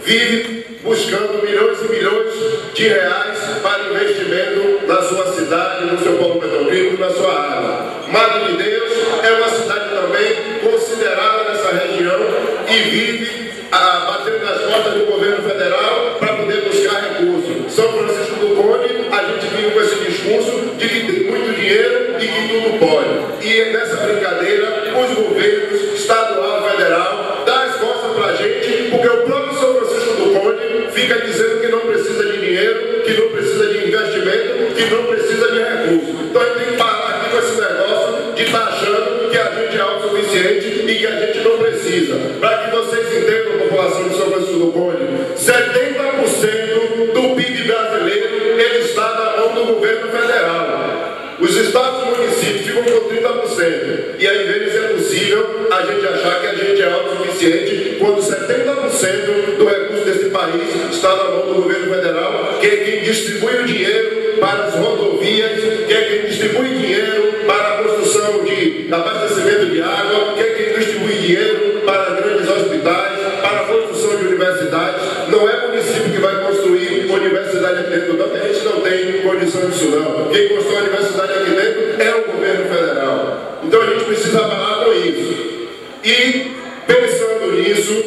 vive buscando milhões e milhões de reais para investimento na sua cidade, no seu polo petroquímico, na sua área. Madre de Deus é uma cidade também considerada nessa região e vive batendo nas portas do governo federal para poder buscar recursos. São Francisco do Conde, a gente vive com esse discurso de que tem muito dinheiro e que tudo pode. E nessa brincadeira, os governos estadual e federal dão as costas para a gente, porque o próprio São Francisco do Conde fica dizendo que não precisa de dinheiro, que não precisa de investimento, que não precisa de recursos. Então a gente tem que parar aqui com esse negócio de estar achando que a gente é autossuficiente e que a gente não precisa. Para que vocês entendam, população de São Francisco do Conde, 70% do PIB brasileiro ele está na mão do governo federal. Os estados e municípios ficam com 30%. E aí vezes é possível a gente achar que a gente é autossuficiente quando 70% do recurso desse país está na mão do governo federal, que é quem distribui o dinheiro para as rodovias, que é quem distribui dinheiro para a construção de abastecimento de água, que é quem distribui dinheiro para grandes hospitais, para a construção de universidades. Não é o município que vai construir universidade aqui dentro, não, a gente não tem condição disso não. Quem constrói a universidade aqui dentro é o governo federal. Então a gente precisa parar com isso. E pensando nisso,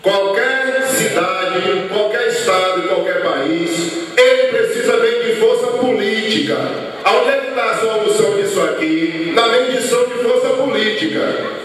qualquer cidade, qualquer estado, qualquer país, ele precisa bem de força política. Onde é que está a solução disso aqui? Na medição de força política.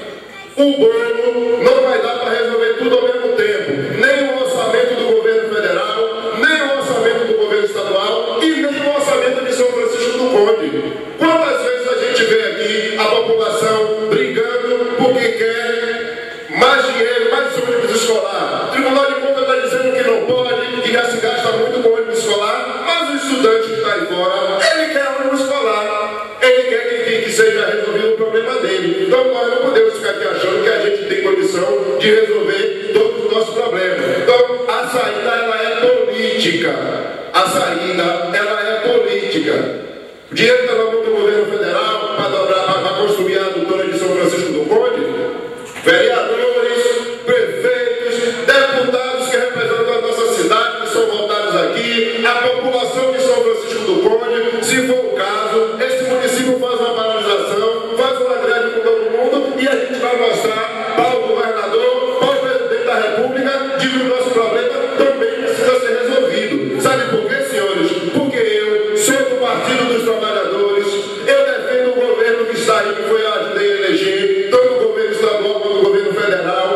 O bolo não vai dar para resolver tudo ao mesmo tempo. Nem o orçamento do governo federal, nem o orçamento do governo estadual e nem o orçamento de São Francisco do Conde. Quantas vezes a gente vê aqui a população brigando porque quer mais dinheiro, mais ônibus escolar? O Tribunal de Contas está dizendo que não pode, que já se gasta muito com ônibus escolar, mas o estudante que está aí fora, ele quer ônibus escolar. Ele quer que seja resolvido o problema dele. Então nós não podemos ficar aqui achando que a gente tem condição de resolver todos os nossos problemas. Então a saída ela é política. A saída ela é política. O dinheiro está na mão do governo federal para construir a adutora de São Francisco do Conde. Vereadores, prefeitos, deputados que representam a nossa cidade, que são votados aqui, a população de São Francisco do Conde, se for o caso, esse município faz uma paralisação, faz uma greve com todo mundo e a gente vai mostrar para o governador, para o presidente da República, de que o nosso problema também precisa ser resolvido. Sabe por quê, senhores? Porque eu sou do Partido dos Trabalhadores, eu defendo o governo que está aí, que foi a ajudei a eleger, tanto o governo estadual quanto o governo federal.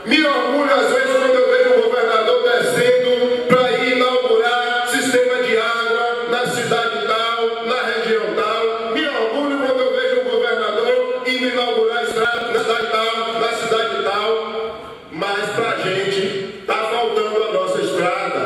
Me orgulho às vezes quando eu vejo o governador descendo para ir inaugurar sistema de água na cidade tal, na região tal. Me orgulho quando eu vejo o governador indo inaugurar estrada na cidade tal, na cidade tal. Mas para a gente está faltando a nossa estrada,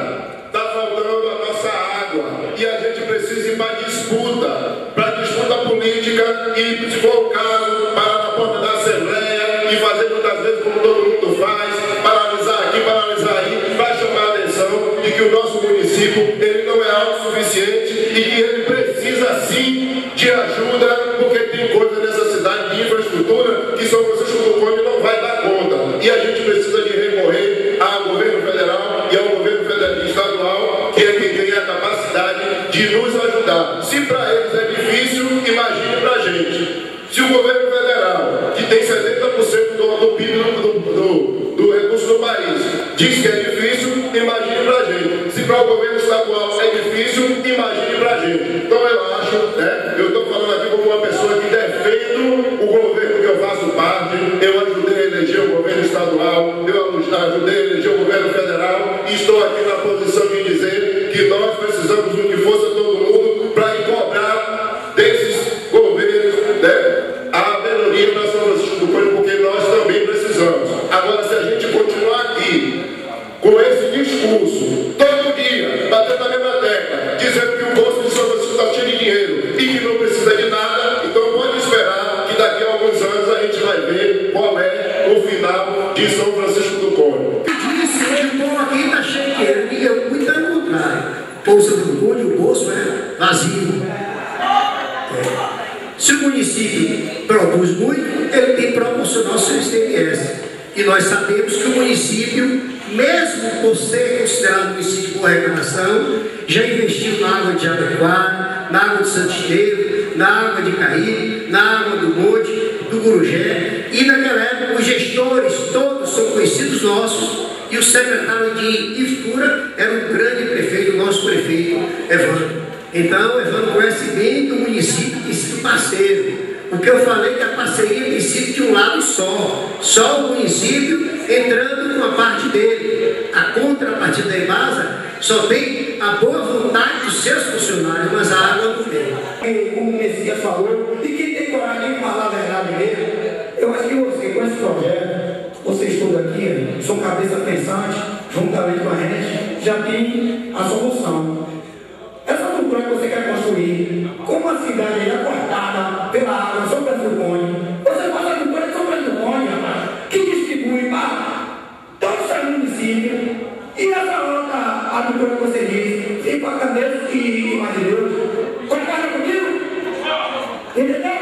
está faltando a nossa água. E a gente precisa ir para disputa política e, se for o caso, parar na porta da Assembleia e fazer muitas vezes como todo mundo faz, paralisar aqui, paralisar aí, para chamar a atenção de que o nosso município ele não é autossuficiente e que ele precisa sim de ajuda, porque tem coisa nessa cidade de infraestrutura que São Francisco do Conde não vai dar conta. E a gente precisa de recorrer ao governo federal e ao governo estadual, que é quem tem a capacidade de nos ajudar. Se para eles é difícil, imagine para a gente. Se o governo federal, que tem 70% do PIB do recurso do país, diz que é difícil, imagine para a gente. Se para o governo estadual é difícil, imagine para a gente. Então eu acho, né, eu estou falando aqui como uma pessoa que defendo o governo que eu faço parte, eu ajudei a eleger o governo estadual, eu ajudei a eleger o governo federal, e estou aqui na posição de dizer que nós precisamos unir força todo mundo para ir cobrar desses governos, né, a melhoria da São Francisco do Conde, porque nós também precisamos. Agora, se a gente continuar aqui com esse discurso, todo dia, batendo na mesma tecla, dizendo que o bolso de São Francisco está cheio de dinheiro e que não precisa de nada, então pode esperar que daqui a alguns anos a gente vai ver qual é o final de São Francisco do Conde. O povo aqui está cheio de dinheiro, e eu muito pelo contrário. O povo de São Francisco do Conde, o bolso é vazio. Se o município produz muito, ele tem que proporcionar o seu ICMS. E nós sabemos que o município, mesmo por ser considerado município por reclamação, já investiu na água de Jabaquara, na água de Santisteiro, na água de Caí, na água do Monte, do Gurugé. E naquela época os gestores todos são conhecidos nossos, e o secretário de Infraestrutura era um grande prefeito, o nosso prefeito Evandro. Então, o Evandro conhece bem que o município tem sido parceiro. O que eu falei que a parceria tem sido de um lado só o município entrando com a parte dele. A contrapartida da Embasa só tem a boa vontade dos seus funcionários, mas a água não tem. Como o Messias falou, e quem tem coragem de falar a verdade mesmo, eu acho que você, com esse projeto, vocês todos aqui, são cabeça pensante, juntamente com a gente, já tem a solução. Essa cultura que você quer construir, como a cidade é cortada pela água São Francisco do Conde, você faz a cultura de São Francisco do Conde, que distribui para todos os municípios, e essa outra a cultura que você diz, em Pacandeiros e Imagineus, concorda comigo? Entendeu?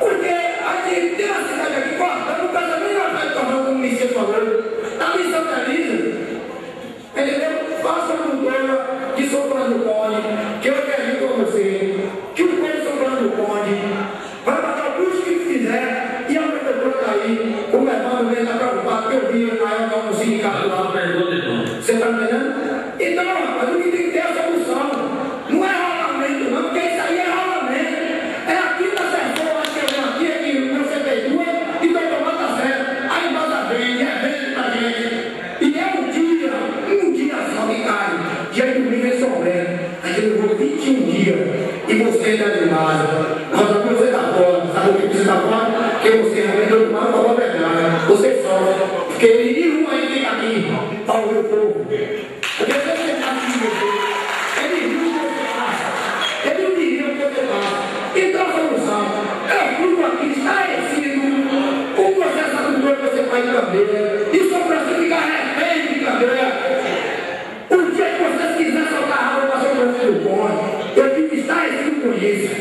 Porque a gente tem uma cidade aqui cortando, o casamento não vai tornar como o Messias falou, a missão da vida, entendeu? Faça a cultura de São Francisco do Conde, que eu acredito com você, que o povo de São Francisco do Conde vai pagar o custo que quiser, e a prefeitura está aí, o mercado mesmo está preocupado, porque eu vi no sindicato lá. Você está entendendo? Então, rapaz, o que tem que ter é a solução. Não é rolamento, não, porque isso aí é rolamento. É aqui da Sertão, acho que eu venho aqui, meu CP2, e estou tomando a certo. A Embasa vende pra gente. E é um dia só que cai. Dia de domingo é sobrando. A gente levou 21 dias. E você está de Embasa. Rosa, você está fora. Sabe o que você está fora? Porque você realmente não falou a verdade. Você sofre. Porque nenhum aí tem aqui para ouvir o povo. Porque você está aqui, ele viu o que você passa. Ele não diria o que você passa. Então a solução é tudo aqui esclarecido. O processo da cultura que você faz em Cambeira. E só para você ficar refém de Cambeira. O dia que você quiser soltar água para São Francisco do Conde, eu fico esclarecido com isso.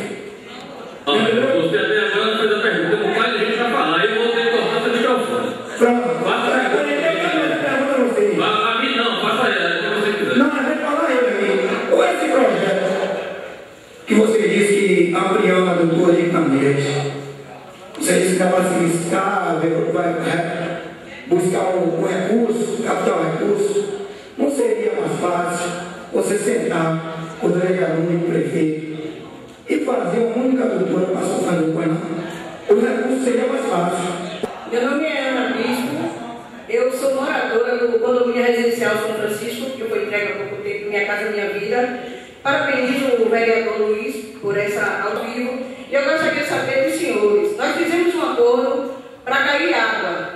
Você até agora não fez a pergunta, não faz a gente vai falar, eu vou ter que cortar seu microfone. Pronto. Faça a pergunta. A mim não, faça ela, se você quiser. Não, mas vai falar ele aqui. Ou esse projeto que você disse que ampliando a doutora de Cameiras, você disse que vai se riscar, vai buscar o recurso, capital recurso, não seria mais fácil você sentar o delegado único prefeito e fazer uma única doutora para soltar do Conde? O recurso seria mais fácil. Meu nome é Ana Bispo, eu sou moradora do condomínio residencial São Francisco, que foi entregue há pouco tempo, Minha Casa Minha Vida. Parabenizo o vereador Luiz por essa ao vivo. E eu gostaria de saber dos senhores, nós fizemos um acordo para cair água.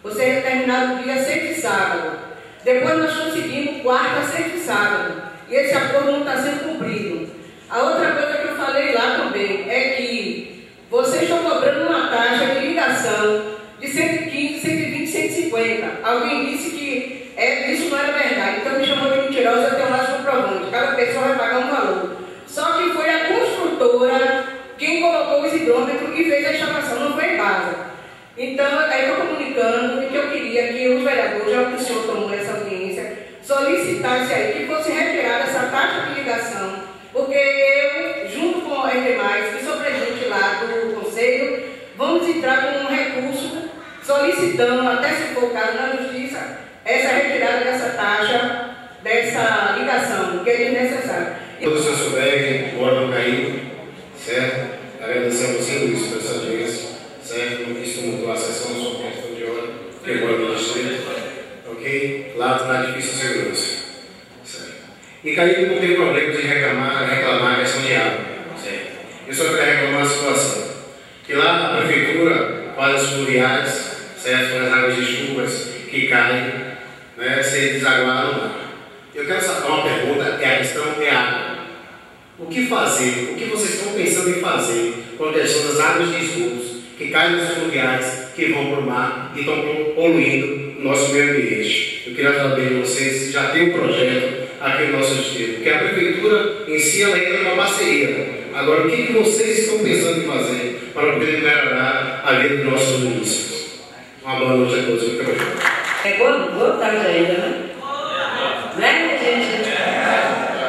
Você é determinado dia sexta e sábado. Depois nós conseguimos quarta, sexta e sábado. E esse acordo não está sendo cumprido. A outra coisa que eu falei lá também é que vocês estão cobrando uma taxa de ligação de 115, 120, 150. Alguém disse que isso não era verdade, então me chamou de mentirosa, eu tenho lá os comprovantes. Cada pessoa vai pagar um valor. Só que foi a construtora quem colocou o hidrômetro e fez a instalação, não foi em casa. Então, aí estou comunicando que eu queria que os vereadores, já que o senhor tomou essa audiência, solicitasse aí que fosse retirada essa taxa de ligação, porque eu, junto com os demais, que sou presidente lá do Conselho, vamos entrar com um recurso solicitando, até se for o caso na Justiça, essa retirada dessa taxa dessa ligação, que é desnecessário. Todos os seus souberem, o órgão caído, certo? Agradecer a você, Luiz, por essa audiência, certo? Não quis tumultuar a sessão, só por questão de hora, porque mora no distrito, ok? Lá está difícil a segurança, certo? E caído não tem problema de reclamar a questão de água, certo? Eu só quero reclamar a situação, que lá a prefeitura faz os fluviais, certo? As águas de chuvas que caem, né? Se desaguar no mar. Eu quero saber uma pergunta, a questão é água. O que fazer? O que vocês estão pensando em fazer com a questão das águas de esgotos que caem nos fluviais, que vão para o mar e estão poluindo o nosso meio ambiente? Eu queria saber de vocês se já tem um projeto aqui no nosso distrito, porque a prefeitura em si ela entra numa parceria. Agora, o que vocês estão pensando em fazer para poder melhorar a vida dos nossos municípios? Uma boa noite a todos. Muito obrigado. É boa tarde ainda, né? Né, gente?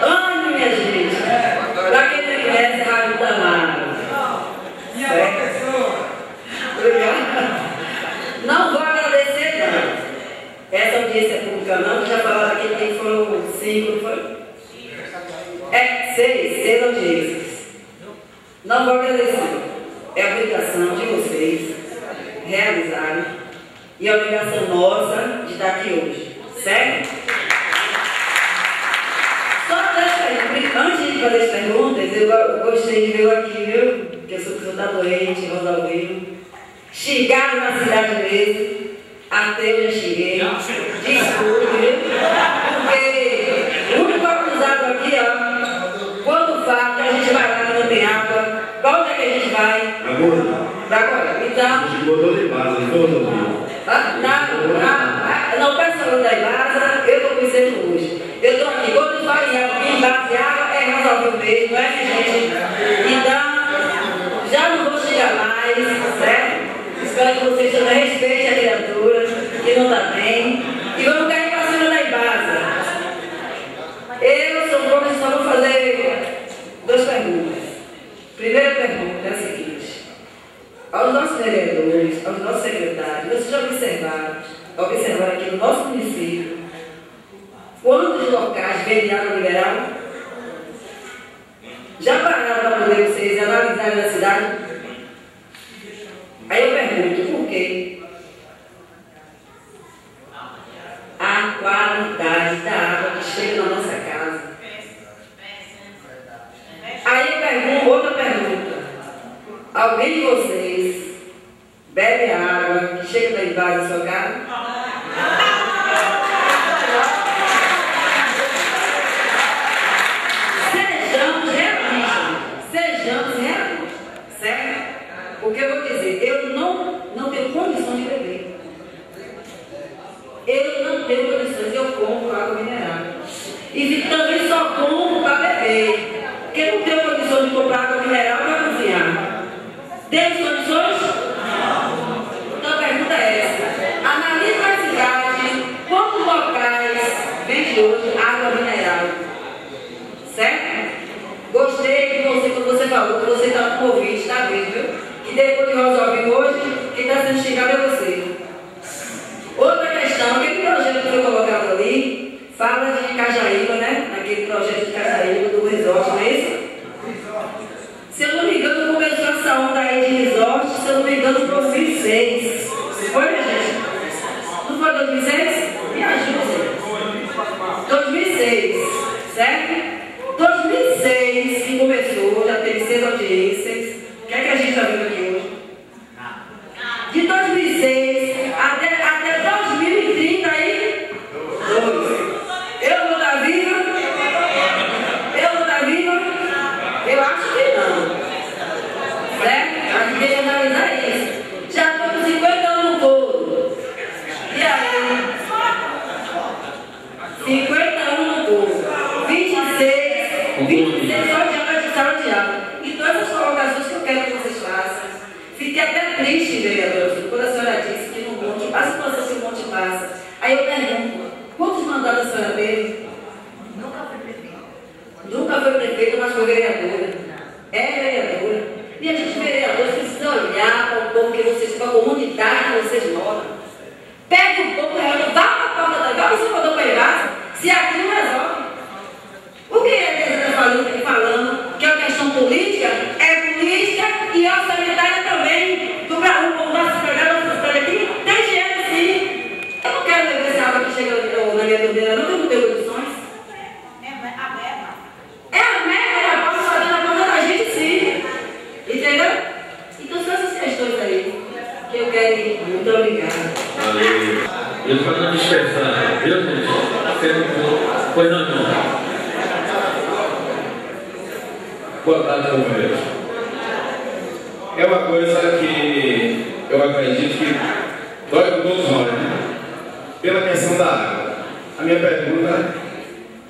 Ame, minha gente. Para quem não conhece, Rádio Tamara. Obrigada. Não vou agradecer, não. Essa audiência pública, não, já falaram aqui que foram 5, não foi? 6 audiências. Não vou agradecer. É a obrigação de vocês realizarem e a obrigação nossa de estar aqui hoje. Certo? Antes de fazer as perguntas, eu gostei de ver aqui, viu? Que eu sou pessoa da doente, Rosalvino. Chegaram na cidade mesmo, até eu já cheguei. Desculpe, viu? Porque o único acusado aqui, ó, quando fala que a gente vai lá que não tem água, pra onde é que a gente vai? Agora. Então. A gente botou de base, não foi? Não, pessoal da Ibasa, eu estou pensando hoje. Eu estou aqui, quando fala em água, de água, é resolver mesmo, não é, gente? Então, já não vou chegar mais, certo? Espero que vocês também respeitem a criatura, que não está bem. E vamos cair para cima da Ibasa. Eu sou professor, vou fazer 2 perguntas. Primeira pergunta é a seguinte. Aos nossos vereadores, aos nossos secretários, vocês já observaram aqui no nosso município quantos locais vendem água mineral? Já pararam para poder vocês analisarem a cidade? Aí eu pergunto, por quê? A qualidade da água que chega na nossa casa. Aí eu pergunto, outra pergunta. Alguém de vocês bebe a água que chega da Ibasa na sua casa? Sejamos realistas, certo? Porque eu vou dizer, eu não tenho condições de beber. Eu não tenho condições, eu compro água mineral. E também só compro para beber. Porque eu não tenho condições de comprar água mineral para cozinhar. Temos condições? Não. Então a pergunta é essa. Analise na cidade quantos locais vende hoje água mineral. Certo? Gostei de você, quando você falou que você está com Covid, está vendo, viu? E depois de Rosalvino hoje, quem está sendo xingado é você. Outra questão, aquele projeto que foi colocado ali, fala de Cajaíba, né? Naquele projeto de Cajaíba, do resort, não é isso? Se eu não me engano, começou essa onda aí de resort, se eu não me engano, em 2006. Foi, minha gente? Não foi 2006? Me ajuda. 2006, certo? 2006 que começou, já teve 6 audiências. O que é que a gente está vendo aqui hoje? De 2006 até 2030 aí, 2. Eu vou estar viva? Eu vou estar viva? Eu acho que não. Certo? A gente tem que analisar isso. Já estou com 50 anos no couro. E aí? 50 anos no couro. 26 só de sala de aula. E todas as colocações que eu quero que vocês façam. Fiquei até triste, vereador, quando a senhora disse que no monte, a situação que o monte passa. Aí eu pergunto, quantos mandatos a senhora teve? Nunca foi prefeita. Nunca foi prefeita, mas foi vereadora. É vereadora. E a gente, vereadores, precisa olhar para o povo que vocês, para a comunidade que vocês moram. Pega o povo, vá para a porta da casa, você mandou para a se aqui não é chega na minha torneira, não, que eu não tenho condições. É a meta, eu posso fazer na conta da gente sim. Entendeu? Então são essas questões aí que eu quero ir. Muito obrigada. Valeu. Eu estou falando de expressar, viu, gente? Pois não, irmão. Boa tarde, companheiros. É uma coisa que eu acredito que dói com todos nós, né? Pela questão da água. A minha pergunta,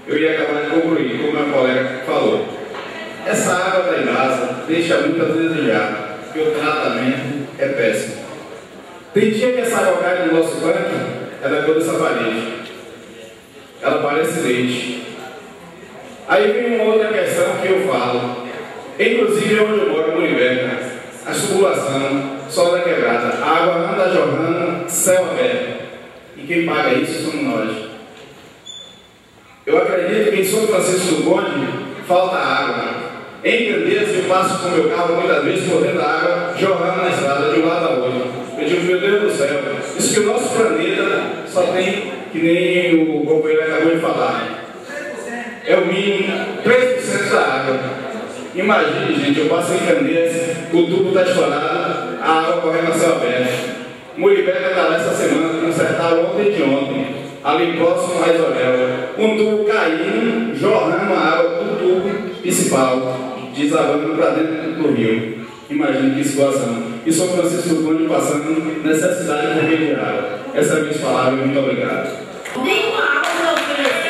eu ia acabar de concluir, como meu colega falou. Essa água da Embasa deixa muito a desejar, porque o tratamento é péssimo. Tem dia que essa água cai no nosso tanque, ela é toda essa parede. Ela parece leite. Aí vem uma outra questão que eu falo. Inclusive onde eu moro, no Ibeca, a tubulação, sol da quebrada, a água anda jorrando, céu aberto. E quem paga isso somos nós. Eu acredito que em São Francisco do Conde falta água. Em Candeias eu passo com o meu carro muitas vezes correndo a água, jorrando na estrada de um lado ao outro. Eu digo, meu Deus do céu, isso que o nosso planeta só tem, que nem o companheiro acabou de falar, é o mínimo 3% da água. Imagine, gente, eu passo em Candeias, o tubo está estourado, a água correndo a céu aberto. Muribeca está lá essa semana, consertaram ontem de ontem, ali próximo a Isorel. Um tubo caindo, jorrando a água do tubo principal, desabando para dentro do rio. Imagine que situação. E São Francisco do Conde passando necessidade por meio de água. Essa é a minha palavra, muito obrigado. Nenhuma água não oferece.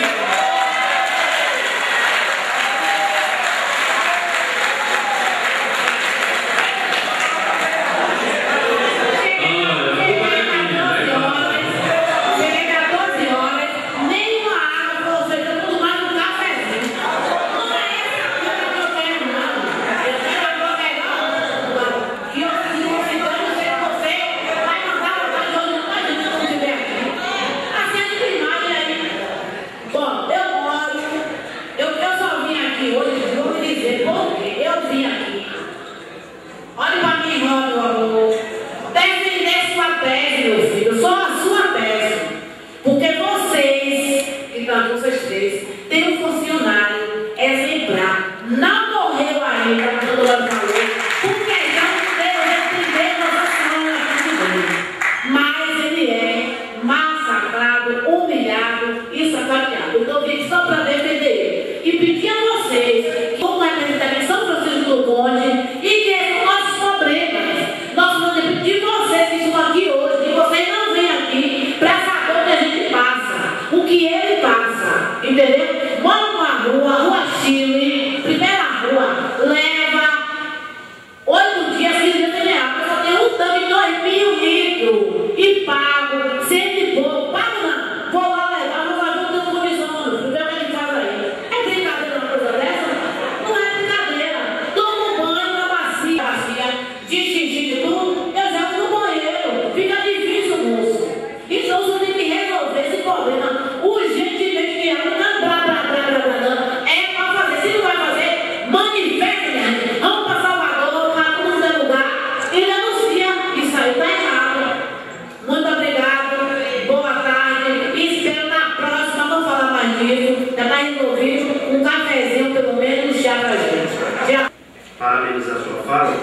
Parabenizar a sua fala,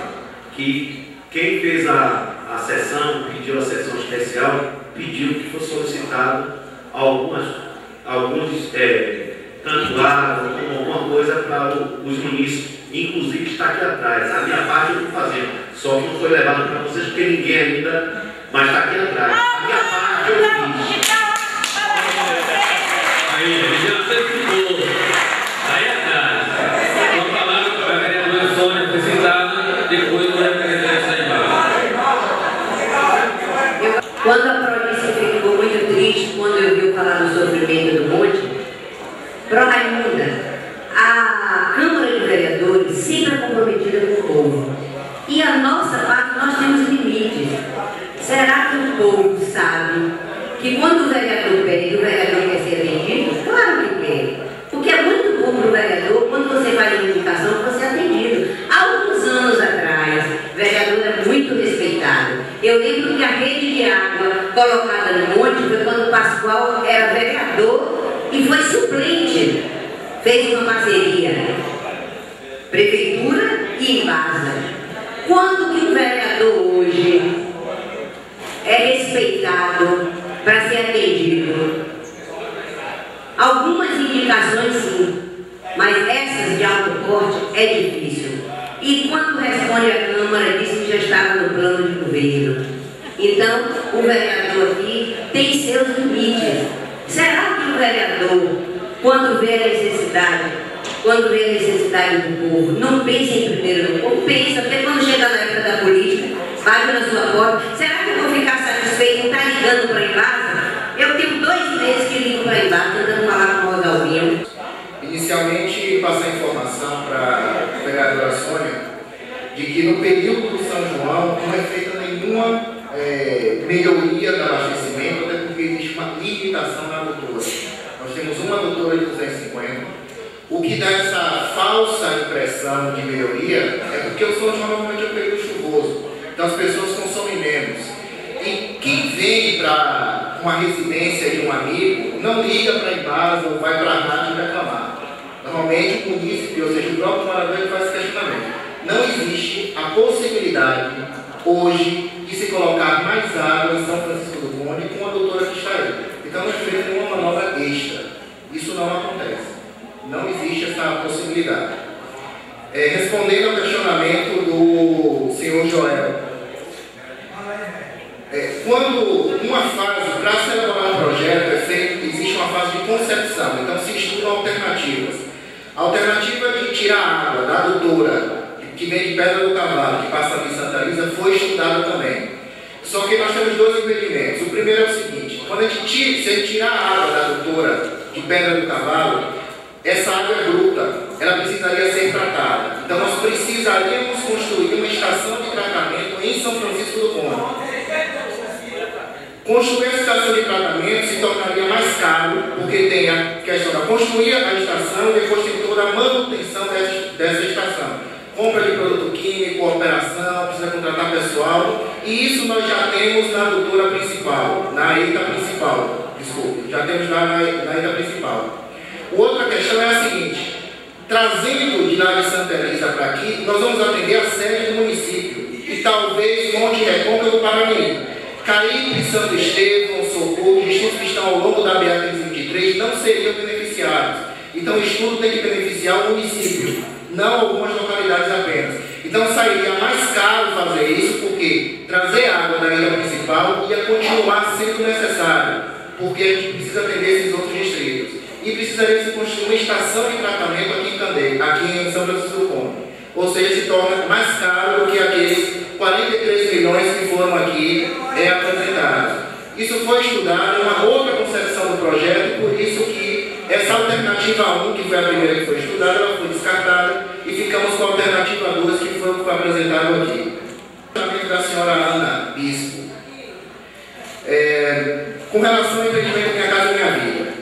que quem fez a sessão, pediu a sessão especial, pediu que fosse solicitado alguns tanto água como alguma coisa para os munícipes, inclusive está aqui atrás. A minha parte eu estou fazendo, só que não foi levado para vocês porque ninguém ainda, mas está aqui atrás. A minha parte eu fiz. Aí, aí atrás. Vamos falar com a vereadora Sônia, precisada, depois do representante da embaixo. Quando a província ficou muito triste, quando eu vi falar do sofrimento do monte, Pro Raimunda, a Câmara de Vereadores sempre é comprometida com o povo. E a nossa parte, nós temos limites. Será que o povo sabe que quando o vereador pede, o vereador quer ser atendido? Claro que quer. Porque é muito bom para o vereador, quando você faz uma indicação, você é atendido. Há alguns anos atrás, o vereador é muito respeitado. Eu lembro que a rede de água colocada no monte foi quando Pascoal era vereador e foi suplente. Fez uma parceria, Prefeitura e Embasa. Quando que o vereador hoje é respeitado para ser atendido? Algumas indicações sim, mas essas de alto porte é difícil. E quando responde à Câmara, diz que já estava no plano de governo. Então, o vereador aqui tem seus limites. Será que o vereador, quando vê a necessidade do povo, não pensa em primeiro no povo? Pensa, porque quando chega na época da política, bate na sua porta, será que eu vou ficar satisfeito em estar ligando para a Embasa? Eu tenho 2 meses que ligo para a Embasa, tentando falar com o Rosalvinho. Inicialmente, passar informação para a vereadora Sônia de que no período do São João não é feita nenhuma melhoria do abastecimento, até porque existe uma limitação na adutora. Nós temos uma adutora de 250. O que dá essa falsa impressão de melhoria é porque o São João normalmente é um período chuvoso, então as pessoas consomem menos. E quem vem para uma residência de um amigo não liga para a Embasa ou vai para a rádio reclamar. Normalmente o munícipe, ou seja, o próprio morador, ele faz esse questionamento. Não existe a possibilidade hoje de se colocar mais água em São Francisco do Conde com a adutora que está aí. Então não é feita nenhuma manobra extra. Isso não acontece. Não existe essa possibilidade. Respondendo ao questionamento do senhor Joel, quando uma fase, para se elaborar um projeto, existe uma fase de concepção, então se estudam alternativas. A alternativa de tirar a água da adutora, que vem de Pedra do Cavalo, que passa ali em Santa Lisa, foi estudada também. Só que nós temos 2 impedimentos. O primeiro é o seguinte: quando se a gente tirar a água da adutora de Pedra do Cavalo, essa água é bruta, ela precisaria ser tratada. Então nós precisaríamos construir uma estação de tratamento em São Francisco do Conde. Construir a estação de tratamento se tornaria mais caro, porque tem a questão da construir a estação e depois tem toda a manutenção dessa estação. Compra de produto químico, operação, precisa contratar pessoal, e isso nós já temos na adutora principal, na EITA principal, desculpe, já temos lá na EITA principal. Outra questão é a seguinte: trazendo de lá de Santa Elisa para aqui, nós vamos atender a sede do município, e talvez Monte Recôncavo do Paranaí. Caípe, Santo Estevão, Socorro, distritos que estão ao longo da BR-323 não seriam beneficiados. Então o estudo tem que beneficiar o município, não algumas localidades apenas. Então sairia mais caro fazer isso, porque trazer água da ilha principal ia continuar sendo necessário, porque a gente precisa atender esses outros distritos. E precisaria se construir uma estação de tratamento aqui em São Francisco do Conde. Ou seja, se torna mais caro do que aqueles 43 milhões que foram aqui apresentados. Isso foi estudado em uma outra concepção do projeto, por isso que essa alternativa 1, que foi a primeira que foi estudada, ela foi descartada e ficamos com a alternativa 2, que foi o que foi apresentado aqui. O chamamento da senhora Ana Bispo. Com relação ao empreendimento Minha Casa Minha Vida,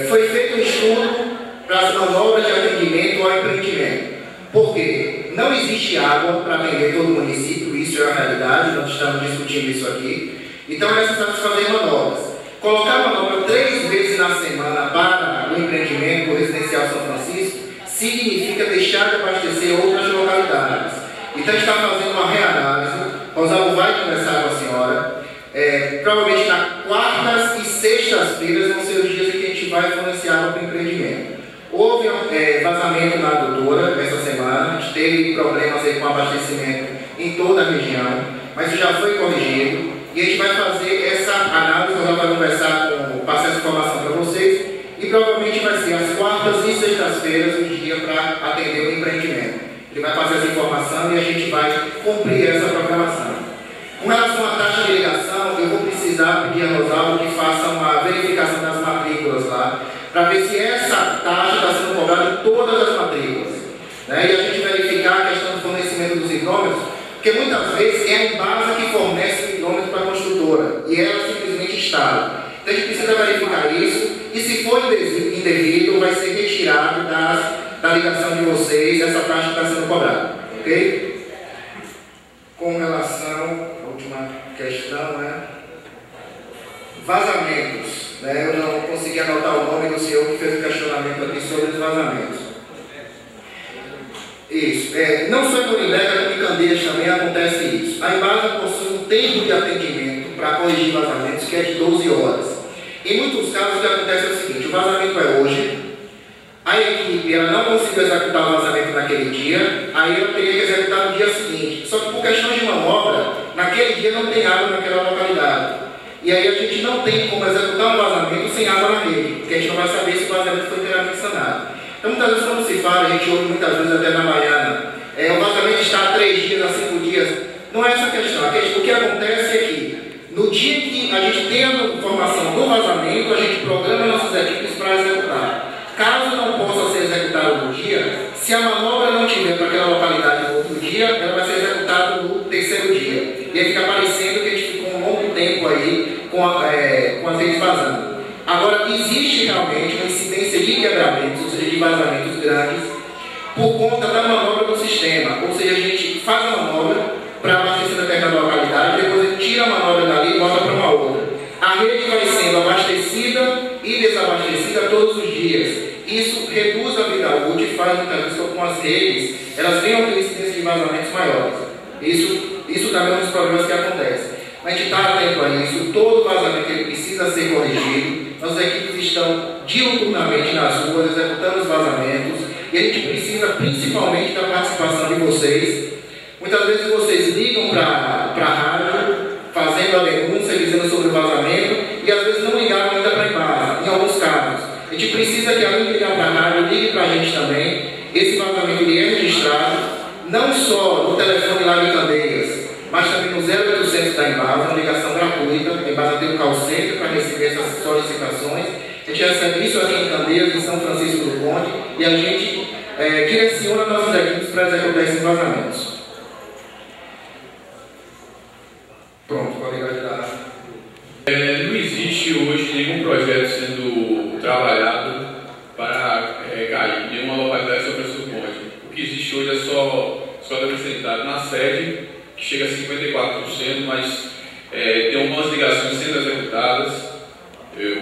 foi feito um estudo para as manobras de atendimento ao empreendimento. Por quê? Não existe água para atender todo o município, isso é a realidade, nós estamos discutindo isso aqui. Então é necessário fazer manobras. Colocar manobra 3 vezes na semana para o empreendimento do Residencial São Francisco significa deixar de abastecer outras localidades. Então a gente está fazendo uma reanálise, Rosalvo vai conversar com a senhora, provavelmente nas quartas e sextas-feiras vão ser os dias em que a gente vai fornecer água para o empreendimento. Houve vazamento na adutora essa semana, a gente teve problemas aí com abastecimento em toda a região, mas isso já foi corrigido e a gente vai fazer essa análise, nós vamos conversar passar essa informação para vocês e provavelmente vai ser às quartas e sextas-feiras o dia para atender o empreendimento. Ele vai passar essa informação e a gente vai cumprir essa programação. Com relação à taxa de ligação, eu vou precisar pedir a Rosalvo que faça uma verificação das matrículas lá, para ver se essa taxa está sendo cobrada em todas as matrículas. Né? E a gente verificar a questão do fornecimento dos hidrômetros, porque muitas vezes é a Embasa que fornece o hidrômetro para a construtora, e ela simplesmente instala. Então a gente precisa verificar isso, e se for indevido, vai ser retirado da ligação de vocês essa taxa que está sendo cobrada. Ok? Com relação à última questão, vazamentos. Né? Eu não consegui anotar o nome do senhor que fez o questionamento aqui sobre os vazamentos. Isso. Não só em Morileca, como em Candeias também acontece isso. A Embasa possui um tempo de atendimento para corrigir vazamentos que é de 12 horas. Em muitos casos, o que acontece é o seguinte: o vazamento é hoje, a equipe ela não conseguiu executar o vazamento naquele dia, aí ela teria que executar no dia seguinte. Só que por questões de manobra, naquele dia não tem água naquela localidade. E aí a gente não tem como executar um vazamento sem água na rede, porque a gente não vai saber se o vazamento foi inteiramente sanado. Então muitas vezes quando se fala, a gente ouve muitas vezes até na Baiana, o vazamento está há 3 dias, há 5 dias. Não é essa a questão. O que acontece é que no dia que a gente tem a informação do vazamento, a gente programa nossas equipes para executar. Caso não possa ser executado no dia, se a manobra não tiver para aquela localidade no outro dia, ela vai ser executada no terceiro dia. E aí fica parecendo que a gente ficou um longo tempo aí com as redes vazando. Agora, existe realmente uma incidência de quebramentos, ou seja, de vazamentos grandes, por conta da manobra do sistema. Ou seja, a gente faz a manobra para abastecer determinada localidade, depois a gente tira a manobra dali e volta para uma outra. A rede vai sendo abastecida e desabastecida todos os dias. Isso reduz a vida útil e faz muitas vezes com as redes elas venham ter incidência de vazamentos maiores. Isso também é um dos problemas que acontece. A gente está atento a isso, todo vazamento ele precisa ser corrigido. Nossas equipes estão diuturnamente nas ruas, executando os vazamentos, e a gente precisa principalmente da participação de vocês. Muitas vezes vocês ligam para a rádio, fazendo a denúncia, dizendo sobre o vazamento, e às vezes não ligaram ainda para a Embasa, em alguns casos. A gente precisa que além de ligar para a rádio, ligue para a gente também. Esse vazamento ele é registrado, não só no telefone lá de Candeias, mas também no 0800 da Embasa, uma ligação gratuita. A Embasa tem um call center para receber essas solicitações. A gente recebe isso aqui em Candeias, em São Francisco do Conde, e a gente direciona nossas equipes para executar esses vazamentos. Pronto, pode ligar de lá. Não existe hoje nenhum projeto sendo trabalhado para cair em uma localidade sobre o Conde. O que existe hoje é só acrescentado na sede, que chega a 54%, mas tem algumas ligações sendo executadas. Eu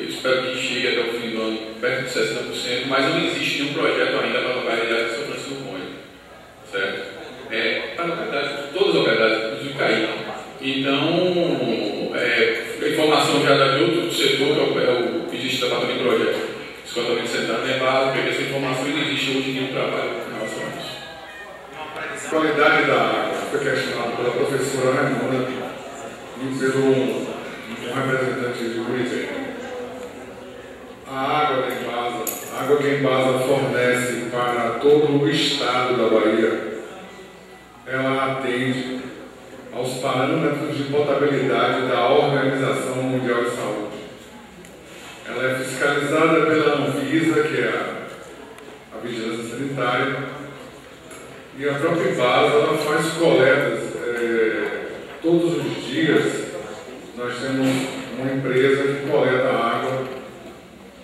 espero que chegue até o fim do ano perto de 60%, mas não existe nenhum projeto ainda para a localidade de São Francisco do Conde, certo? Para a localidade, todas as localidades, inclusive cair. Então, a informação já da de outro setor, existe o departamento de projeto, esgotamento central, Embasa, peguei essa informação e não existe hoje nenhum trabalho em relação a isso. A qualidade da água foi questionada pela professora Raimunda e pelo um representante de Luiz. A água da Embasa, a água que a Embasa fornece para todo o estado da Bahia, ela atende aos parâmetros de potabilidade da Organização Mundial de Saúde. Ela é fiscalizada pela Anvisa, que é a Vigilância Sanitária, e a própria Embasa ela faz coletas todos os dias. Nós temos uma empresa que coleta a água,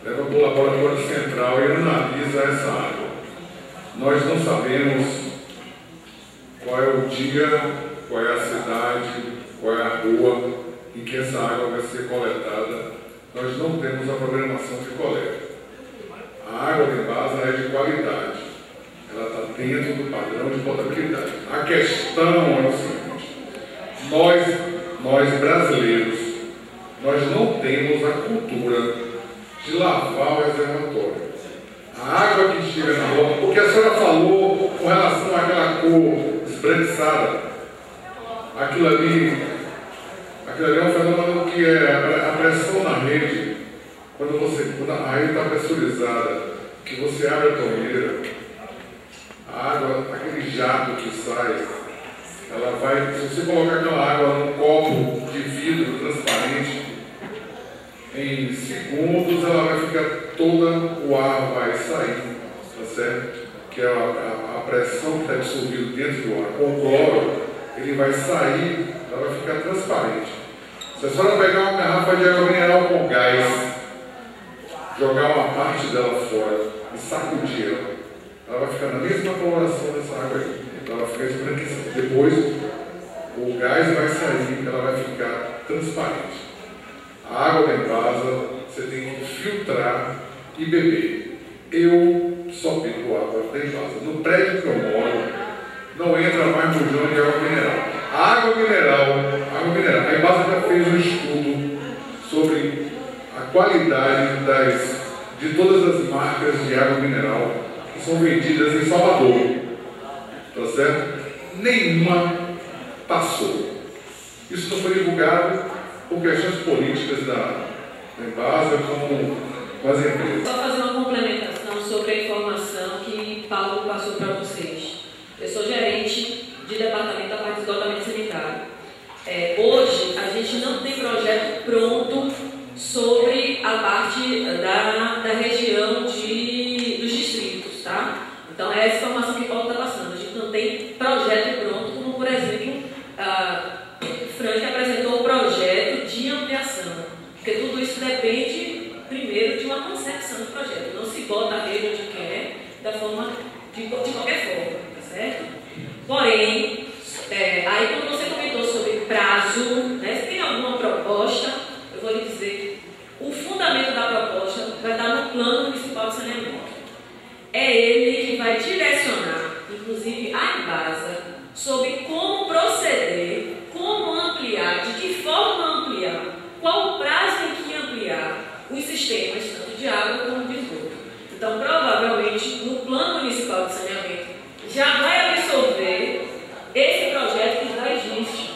leva para o laboratório central e analisa essa água. Nós não sabemos qual é o dia, qual é a cidade, qual é a rua em que essa água vai ser coletada. Nós não temos a programação de coleta. A água da Embasa é de qualidade. Ela está dentro do padrão de potabilidade. A questão é o seguinte: nós brasileiros, nós não temos a cultura de lavar o reservatório. A água que chega na rua, porque a senhora falou com relação àquela cor esbranquiçada, aquilo ali é um fenômeno que é a pressão na rede. Quando a rede está pressurizada, que você abre a torneira, a água, aquele jato que sai, ela vai, se você colocar aquela água num copo de vidro transparente, em segundos ela vai ficar toda, o ar vai sair, tá certo? Que é a pressão que está dissolvida dentro do ar. Com o cloro, ele vai sair, ela vai ficar transparente. Se a senhora pegar uma garrafa de água mineral com gás, jogar uma parte dela fora e sacudir ela vai ficar na mesma coloração dessa água aí. Então ela fica esbranquiçada. Depois, o gás vai sair e ela vai ficar transparente. A A água da Embasa, você tem que filtrar e beber. Eu só bebo água da Embasa. No prédio que eu moro, não entra mais bujão de água mineral. A água mineral, a Embasa já fez um estudo sobre a qualidade de todas as marcas de água mineral que são vendidas em Salvador. Tá certo? Nenhuma passou. Isso não foi divulgado por questões políticas da Embasa com as empresas. Só fazer uma complementação sobre a informação que Paulo passou para vocês. Eu sou gerente de departamento da parte de esgotamento sanitário. Hoje, a gente não tem projeto pronto sobre a parte da região dos distritos, tá? Então, é essa informação que Paulo está passando. A gente não tem projeto pronto, como, por exemplo, Frank apresentou o projeto de ampliação. Porque tudo isso depende, primeiro, de uma concepção do projeto. Não se bota a rede onde quer, de qualquer forma, tá certo? Porém, aí quando você comentou sobre prazo, né, se tem alguma proposta, eu vou lhe dizer, o fundamento da proposta vai estar no Plano Municipal de Saneamento. É ele que vai direcionar, inclusive a Embasa, sobre como proceder, como ampliar, de que forma ampliar, qual o prazo em que ampliar os sistemas, tanto de água como de esgoto. Então, provavelmente, no Plano Municipal de Saneamento, já vai absorver esse projeto que já existe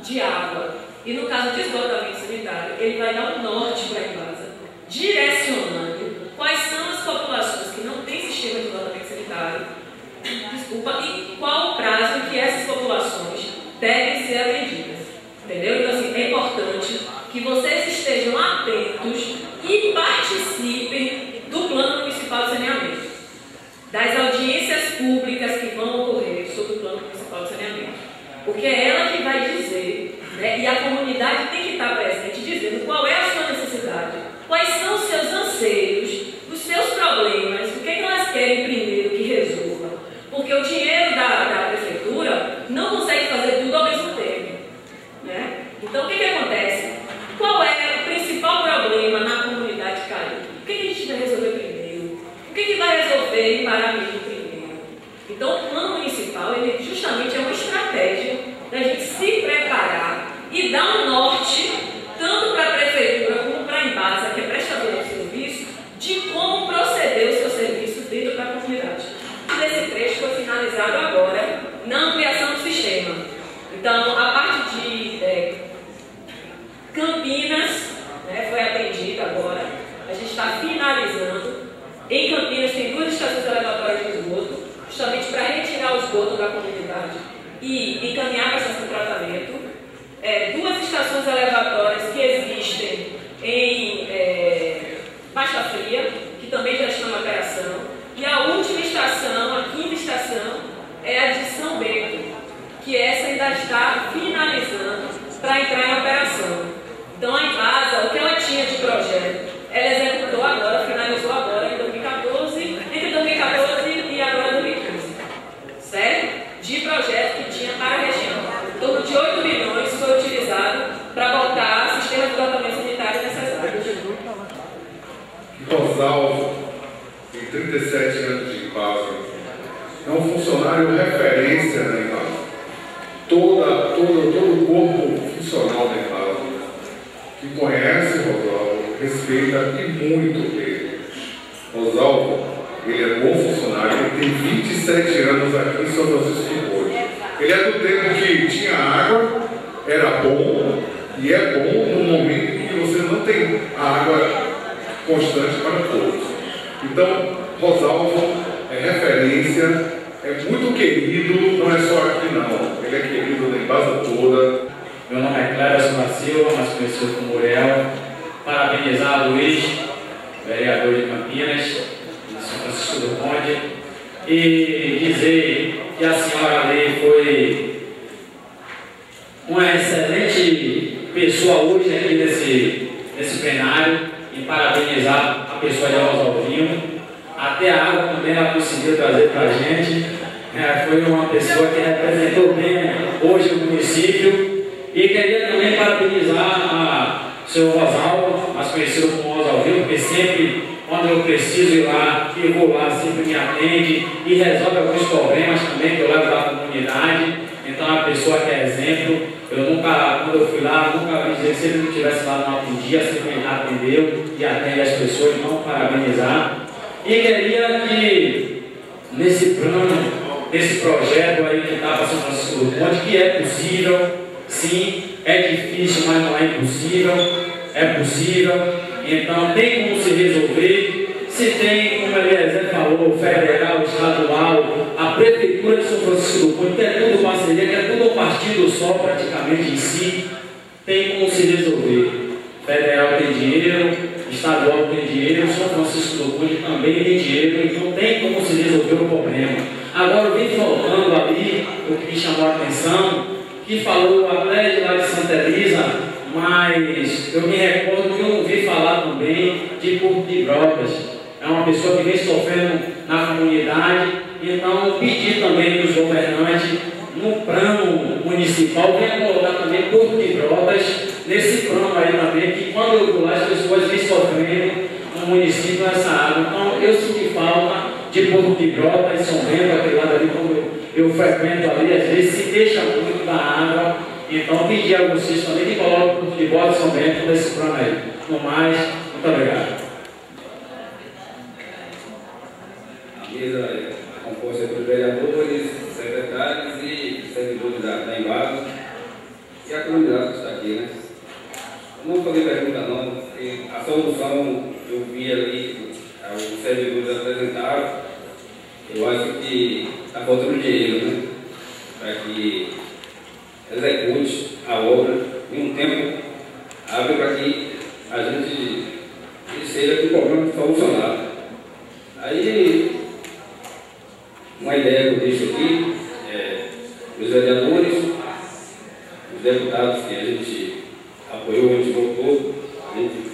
de água. E no caso de esgotamento sanitário, ele vai dar um norte para a Embasa, direcionando quais são as populações que não têm sistema de esgotamento sanitário, e qual o prazo em que essas populações devem ser atendidas. Entendeu? Então, assim, é importante que vocês estejam atentos e participem do Plano Municipal de Saneamento, das audiências públicas que vão ocorrer sobre o Plano Municipal de Saneamento. Porque é ela que vai dizer, né, e a comunidade tem que estar presente, dizendo qual é a sua necessidade, quais são os seus anseios, os seus problemas, o que elas querem primeiro que resolva. Porque o dinheiro da prefeitura não consegue fazer tudo ao mesmo tempo. Né? Então, o que acontece? Qual é o principal problema na comunidade carente? O que a gente vai resolver primeiro? O que vai resolver em Paramirro primeiro? Então, o plano municipal, ele justamente é uma estratégia da gente se preparar e dar um norte, tanto para a prefeitura como para a Embasa, que é prestadora de serviço, de como proceder o seu serviço dentro da comunidade. Esse trecho foi finalizado agora na ampliação do sistema. Então, a parte de Campinas, né, foi atendida agora. A gente está finalizando. Em Campinas tem 2 estações elevatórias de esgoto, justamente para retirar o esgoto da comunidade e encaminhar para a estação de tratamento. 2 estações elevatórias que existem em Baixa Fria, que também já estão em operação. E a última estação, a 5ª estação, é a de São Bento, que essa ainda está finalizando para entrar em operação. Então, a Embasa, o que ela tinha de projeto, ela executou agora, finalizou agora, em 2014, entre 2014 e agora 2015. Certo? De projeto que tinha para a região. Em torno de 8 milhões foi utilizado para botar sistema de tratamento sanitário nessas áreas. Rosalvo, em 37 anos de Embasa, é um funcionário referência da Embasa. Todo o corpo funcional da Embasa, que conhece Rosalvo, respeita e muito ele. Rosalvo, ele é bom funcionário, ele tem 27 anos aqui em São Francisco do Porto. Ele é do tempo que tinha água, era bom, e é bom no momento em que você não tem a água constante para todos. Então, Rosalvo é referência, é muito querido, não é só aqui não, ele é querido na Embasa toda. Meu nome é Cléberson da Silva, mais conhecido como Muriel. Parabenizar o Luiz, vereador de Campinas, de São Francisco do Conde, e dizer que a senhora Lei foi uma excelente pessoa hoje aqui nesse plenário, e parabenizar a pessoa de Rosalvinho. Até a água também ela conseguiu trazer para a gente. Foi uma pessoa que representou bem hoje o município. E queria também parabenizar a senhor Rosaldo, mais conhecido como Rosaldo, porque sempre, quando eu preciso ir lá, eu vou lá, sempre me atende e resolve alguns problemas também que eu levo da comunidade. Então, é uma pessoa que é exemplo. Eu nunca, quando eu fui lá, nunca vi dizer que se ele não estivesse lá, não atendia, sempre me atendeu e atende as pessoas, não parabenizar. E queria que, nesse plano, nesse projeto aí que está para São Francisco do Conde, que é possível, sim, é difícil, mas não é impossível, é possível. Então, tem como se resolver. Se tem, como a Eliezer falou, federal, estadual, a Prefeitura de São Francisco do Conde, que é tudo parceria, que é tudo um partido só praticamente em si, tem como se resolver. Federal tem dinheiro, estadual tem dinheiro, São Francisco do Conde também tem dinheiro, então tem como se resolver o problema. Agora eu vim faltando ali, o que me chamou a atenção, que falou até de lá de Santa Elisa, mas eu me recordo que eu não vi falar também de Porto de Brotas. É uma pessoa que vem sofrendo na comunidade, então eu pedi também dos governantes, no plano municipal, venha colocar também Porto de Brotas nesse plano aí também, que quando eu vou lá as pessoas vêm sofrendo no município nessa água. Então eu senti falta de Porto de Brotas, São Bento, aquele lado ali, quando eu frequento ali, às vezes se deixa muito da água. Então pedi a vocês também que coloquem Porto de Brotas, São Bento nesse plano aí. No mais, muito obrigado. Mesa composta por vereadores, secretários e servidores da Embasa e a comunidade que está aqui, né? Não vou fazer pergunta não, porque a solução eu vi ali, os servidores apresentaram, eu acho que está faltando dinheiro, né? Para que execute a obra em um tempo hábil para que a gente seja com o problema solucionado. Aí, uma ideia que eu deixo aqui, os vereadores, os deputados que a gente apoiou, a gente votou, a gente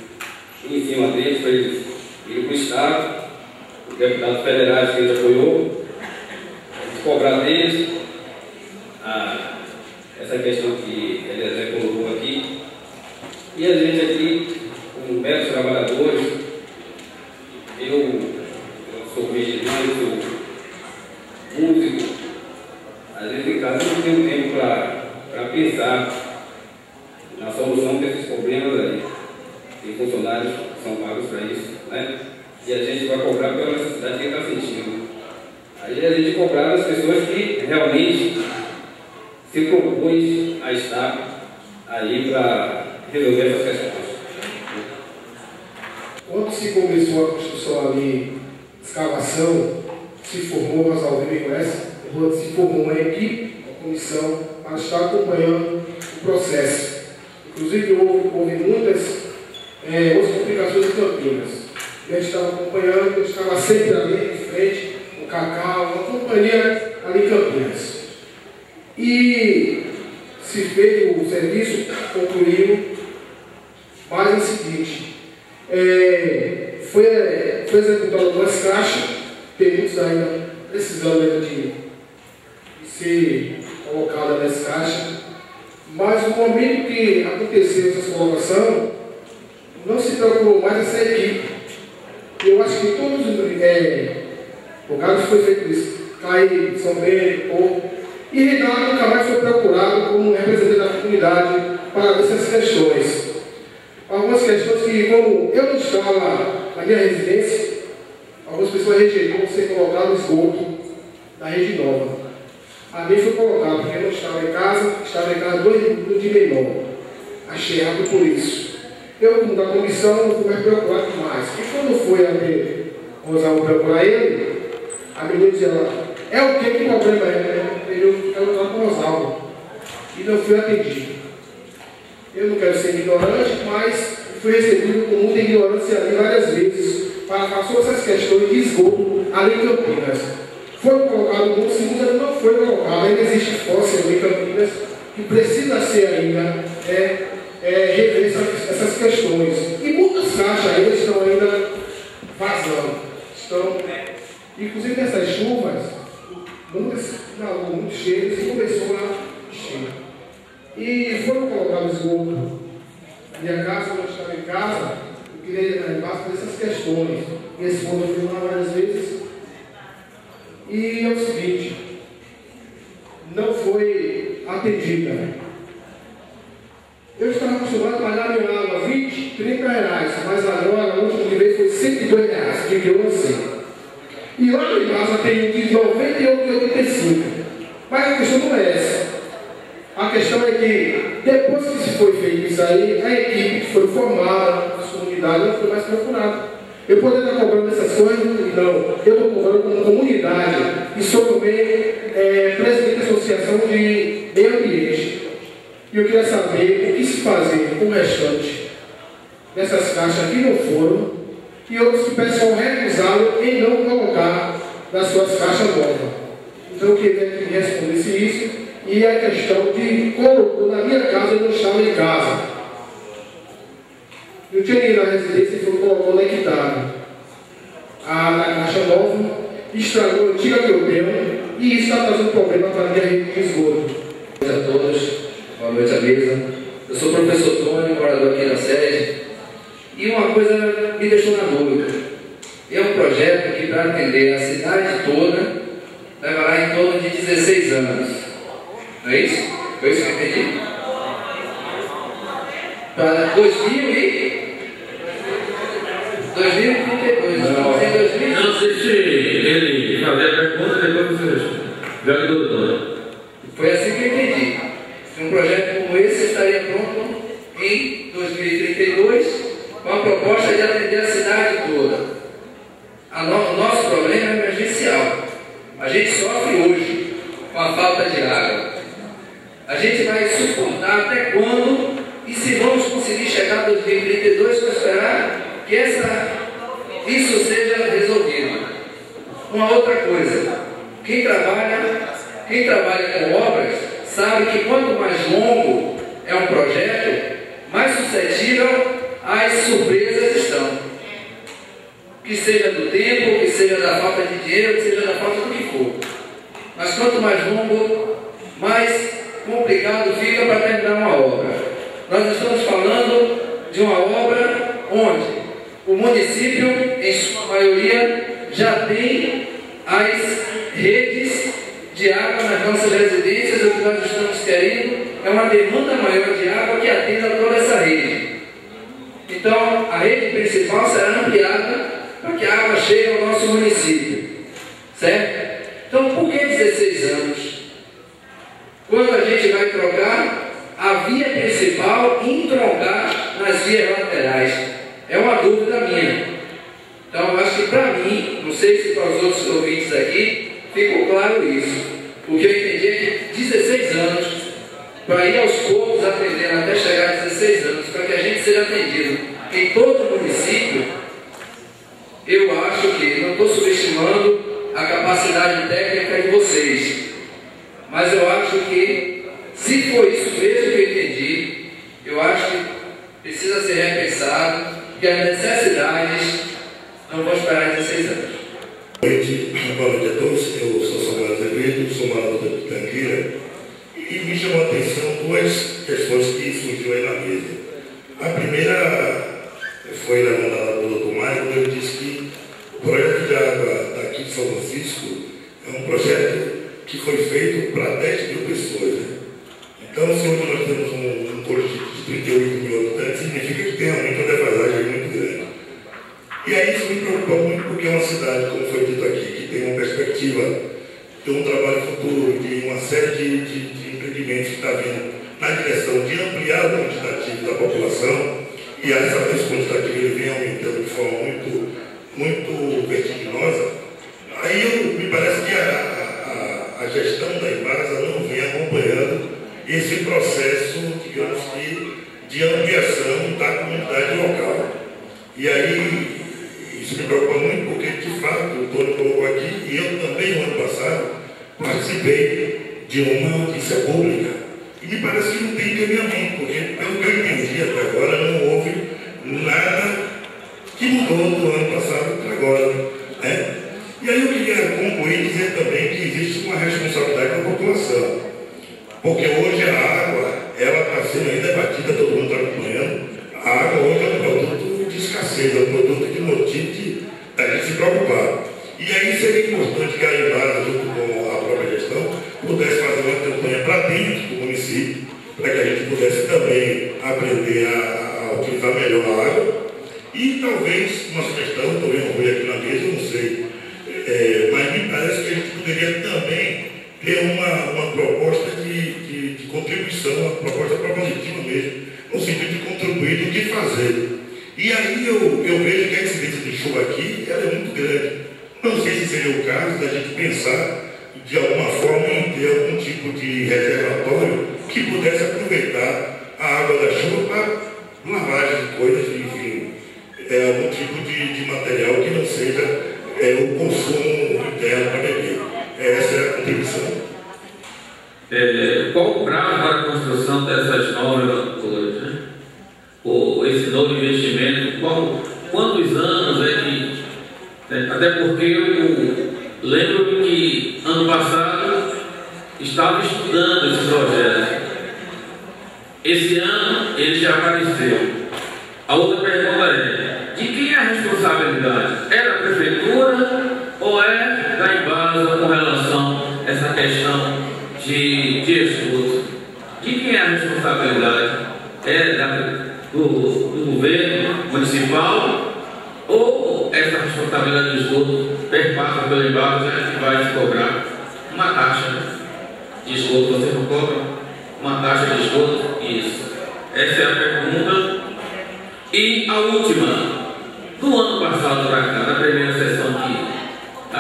em cima deles para eles irem para o Estado, os deputados federais que a gente apoiou, a gente cobrar deles essa questão que a Eliezer colocou aqui, e a gente aqui, como meros trabalhadores, eu sou vigilante, sou músico, às vezes em casa não tem tempo para pensar na solução desses problemas aí. Tem funcionários que são pagos para isso, né? E a gente vai cobrar pela necessidade que está sentindo. Aí a gente cobrar as pessoas que realmente se propôs a estar aí para resolver essas questões. Quando se começou a construção ali, escavação, se formou, nós alguém me conhece, se formou uma equipe, uma comissão, para estar acompanhando o processo. Inclusive, houve muitas outras complicações em Campinas. A gente estava acompanhando, eu estava sempre ali em frente, o Cacau, uma companhia ali em Campinas. E se fez o serviço, concluiu, mas é o seguinte, foi executado algumas caixas, períodos ainda precisando ainda de ser colocada nessa caixa, mas no momento que aconteceu essa colocação, não se procurou mais essa equipe. Eu acho que todos os lugares foi feito isso, Caí, São Bento, Porto, e Renato nunca mais foi procurado como representante da comunidade para ver essas questões. Algumas questões que, como eu não estava na minha residência, algumas pessoas rejeitam ser colocado esgoto da Rede Nova. A mim foi colocado, porque eu não estava em casa 2 minutos de menor. Achei errado por isso. Eu, como da comissão, não fui mais preocupado mais. E quando foi a Rosalvo procurar ele, a menina dizia lá, é o que problema é? Eu quero falar com o Rosalvo. E não fui atendido. Eu não quero ser ignorante, mas fui recebido com muita ignorância ali várias vezes para falar sobre essas questões de esgoto ali em Campinas. Foi colocado no segundo, não foi colocado, ainda existe fóssil ali em Campinas que precisa ser ainda rever essas questões. E muitas caixas ainda estão ainda vazando. Inclusive nessas chuvas, muitas muito cheias e começou a encher. E foram colocados esgoto. Minha casa em base dessas questões. E esse ponto eu fui lá várias vezes. E é o seguinte, não foi atendida. Eu estava acostumado a pagar minha água 20, 30 reais, mas agora, a última vez foi 102 reais, que eu lancei. E lá no Embasa tem um de 90 e outro de 85. Mas a questão não é essa. A questão é que, depois que se foi feito isso aí, a equipe que foi formada, as comunidades, não foi mais procurada. Eu poderia estar cobrando essas coisas? Não. Eu estou cobrando como comunidade. E sou também presidente da Associação de Meio Ambiente. E eu queria saber o que se fazer com o restante dessas caixas que não foram e outros que o pessoal recusaram em não colocar nas suas caixas novas. Então eu queria que me respondesse isso. E a questão de colocou na minha casa e não estava em casa. Eu tinha ido na residência e colocou conectado na caixa nova, estragou a antiga que eu tenho e isso está fazendo problema para a minha rede de esgoto. Boa noite a todos. Boa noite à mesa. Eu sou o professor Tony, morador aqui da sede. E uma coisa me deixou na dúvida. É um projeto que, para atender a cidade toda, levará em torno de 16 anos. Não é isso? Foi isso que eu entendi? Para 2032. Estamos em 2000. Não sei se ele fazer a pergunta e depois você joga do doutor. Foi assim que eu entendi. Um projeto como esse estaria pronto em 2032, com a proposta de atender a cidade toda. O nosso problema é emergencial. A gente sofre hoje com a falta de água. A gente vai suportar até quando? E se vamos conseguir chegar a 2032 para esperar que isso seja resolvido? Uma outra coisa, quem trabalha com obras sabe que quanto mais longo é um projeto, mais suscetível às surpresas estão. Que seja do tempo, que seja da falta de dinheiro, que seja da falta do que for. Mas quanto mais longo, mais complicado fica para terminar uma obra. Nós estamos falando de uma obra onde o município, em sua maioria, já tem as redes de água nas nossas residências. O que nós estamos querendo é uma demanda maior de água que atenda toda essa rede. Então, a rede principal será ampliada para que a água chegue ao nosso município. Certo? Então, por que 16 anos? Quando a gente vai trocar a via principal e entroncar nas vias laterais? É uma dúvida minha. Então, eu acho que para mim, não sei se para os outros ouvintes aqui, ficou claro isso. O que eu entendi é que 16 anos, para ir aos poucos atendendo até chegar a 16 anos, para que a gente seja atendido em todo o município, eu acho que, não estou subestimando a capacidade técnica de vocês, mas eu acho que, se for isso mesmo que eu entendi, eu acho que precisa ser repensado, que as necessidades não vão esperar 16 anos. Boa noite a todos, eu sou Samuel Azevedo, sou morador de Tanqueira, e me chamou a atenção duas questões que surgiu aí na mesa. A primeira foi levantada pelo Dr. Mário, quando ele disse que o projeto de água daqui de São Francisco é um projeto que foi feito para 10 mil pessoas. Né? Então, se hoje nós temos um coletivo de 38 mil habitantes, significa que tem realmente uma defasagem muito grande. E aí isso me preocupa muito, porque é uma cidade, como foi dito aqui, que tem uma perspectiva de um trabalho futuro, de uma série de empreendimentos que está vindo na direção de ampliar o quantitativo da população, e esse quantitativo ele vem aumentando de forma muito vertiginosa. Aí me parece que a gestão da Embasa não vem acompanhando esse processo, digamos que, de ampliação da comunidade local. E aí, isso me preocupa muito, porque, de fato, o Tony colocou aqui, e eu também, no ano passado, participei de uma audiência pública. E me parece que não tem encaminhamento, porque, pelo que eu entendi até agora, não houve nada que mudou do ano passado para agora. Né? E aí eu queria concluir e dizer também que existe uma responsabilidade da população. Porque hoje a água, ela está sendo aí debatida, todo mundo está acompanhando, a água hoje é um produto de escassez. seja um produto que motive a gente se preocupar. E aí seria importante que a Embasa, junto com a própria gestão, pudesse fazer uma campanha para dentro do município, para que a gente pudesse também aprender a utilizar melhor a água. E talvez uma sugestão, estou vendo ruim aqui na mesa, eu não sei, mas me parece que a gente poderia também ter uma proposta de contribuição, uma proposta propositiva mesmo, no sentido de contribuir do que fazer. E aí eu vejo que a incidência de chuva aqui ela é muito grande. Não sei se seria o caso da gente pensar de alguma forma em ter algum tipo de reservatório que pudesse aproveitar a água da chuva para lavagem de coisas, enfim, algum tipo de material que não seja o consumo interno para beber. Essa é a contribuição. Qual o prazo para a construção dessas novas coisas, né? Esse novo investimento, quantos anos é que... Até porque eu lembro que ano passado estava estudando esse projeto. Esse ano ele já apareceu. A outra pergunta é: de quem é a responsabilidade? É da prefeitura ou é da Embasa com relação a essa questão de esgoto? De quem é a responsabilidade? É do governo municipal ou essa responsabilidade do esgoto perpassa pela Embasa que vai te cobrar uma taxa de esgoto? Você não cobra uma taxa de esgoto? Isso. Essa é a pergunta. E a última, do ano passado para cá, na primeira sessão que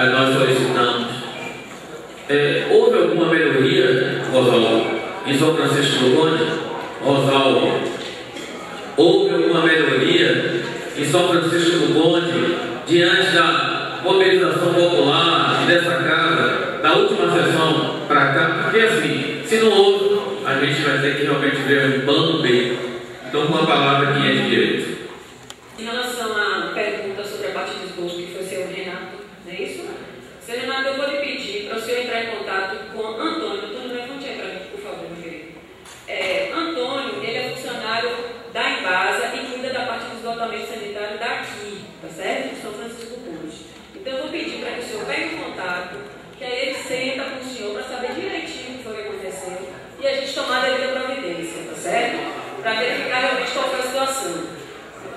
nós solicitamos, houve alguma melhoria, Rosalvo, em São Francisco do Conde? Rosalvo, houve alguma melhoria em São Francisco do Conde diante da mobilização popular dessa casa, da última sessão para cá? Porque assim, se não houve, a gente vai ter que realmente ver um plano B. Então, uma palavra aqui é de direito. Em relação à pergunta sobre a parte de esgoto, que foi o senhor Renato, não é isso? Senhor Renato, eu vou lhe pedir para o senhor entrar em contato com Antônio. Antônio, levante aí para mim, por favor, meu querido. Antônio, ele é funcionário da Embasa e cuida da parte do esgotamento sanitário daqui, tá certo? De São Francisco do Conde. Então, eu vou pedir para que o senhor pegue um contato, que aí ele senta com o senhor para saber direitinho o que foi que aconteceu e a gente tomar a devida providência, tá certo? Para verificar realmente qual foi a situação.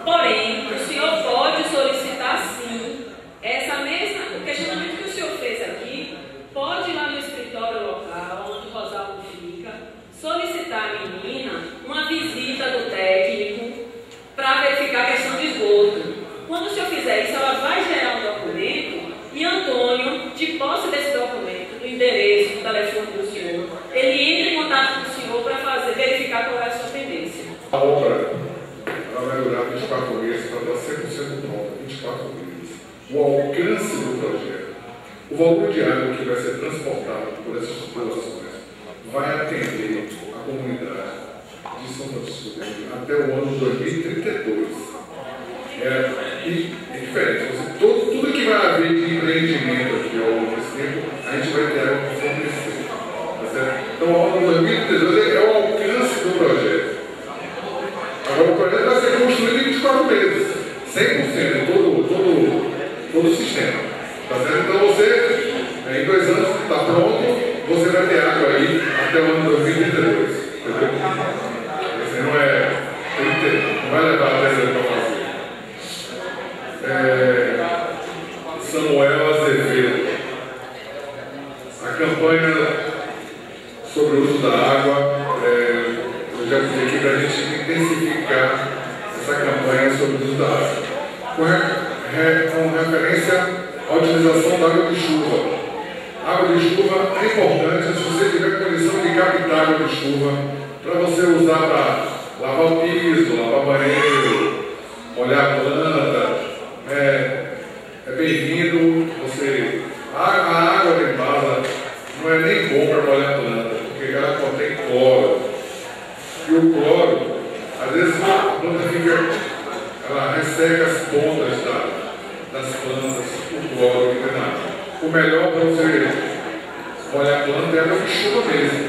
Porém, o senhor pode solicitar sim o questionamento que o senhor fez aqui, pode ir lá no escritório local, onde o Rosalvo fica, solicitar à menina uma visita do técnico para verificar a questão de esgoto. Quando o senhor fizer isso, ela vai gerar um documento e Antônio, de posse desse documento, do endereço, do telefone do senhor, ele entra em contato com o senhor para verificar qual é a sua pendência. A obra vai durar 24 meses para estar 100% pronta, 24 meses. O alcance do projeto, o valor de água que vai ser transportado por essas populações vai atender a comunidade de São Francisco do Conde até o ano 2032. E é diferente. Tudo que vai haver de empreendimento aqui ao longo desse tempo, a gente vai ter água para fornecer. Então, o ano 2032 é o alcance do projeto. Agora, o projeto vai ser construído em 24 meses, 100%, todo o sistema. Tá certo? Então, você, em 2 anos, está pronto, você vai ter água aí até o ano 2032. Entendeu? Você não vai levar até esse ano para fazer. Samuel Azevedo. A campanha sobre o uso da água, eu já disse aqui para a gente intensificar essa campanha sobre o uso da água. Com referência à utilização da água de chuva. A água de chuva é importante se você tiver condição de captar água de chuva para você usar para lavar o piso, lavar o banheiro, molhar a planta. É bem-vindo. A água da Embasa não é nem bom para molhar a planta, porque ela contém cloro. E o cloro, às vezes a planta ela resseca as pontas das plantas, o cloro que tem na água. O melhor para você molhar a planta é a água de chuva mesmo,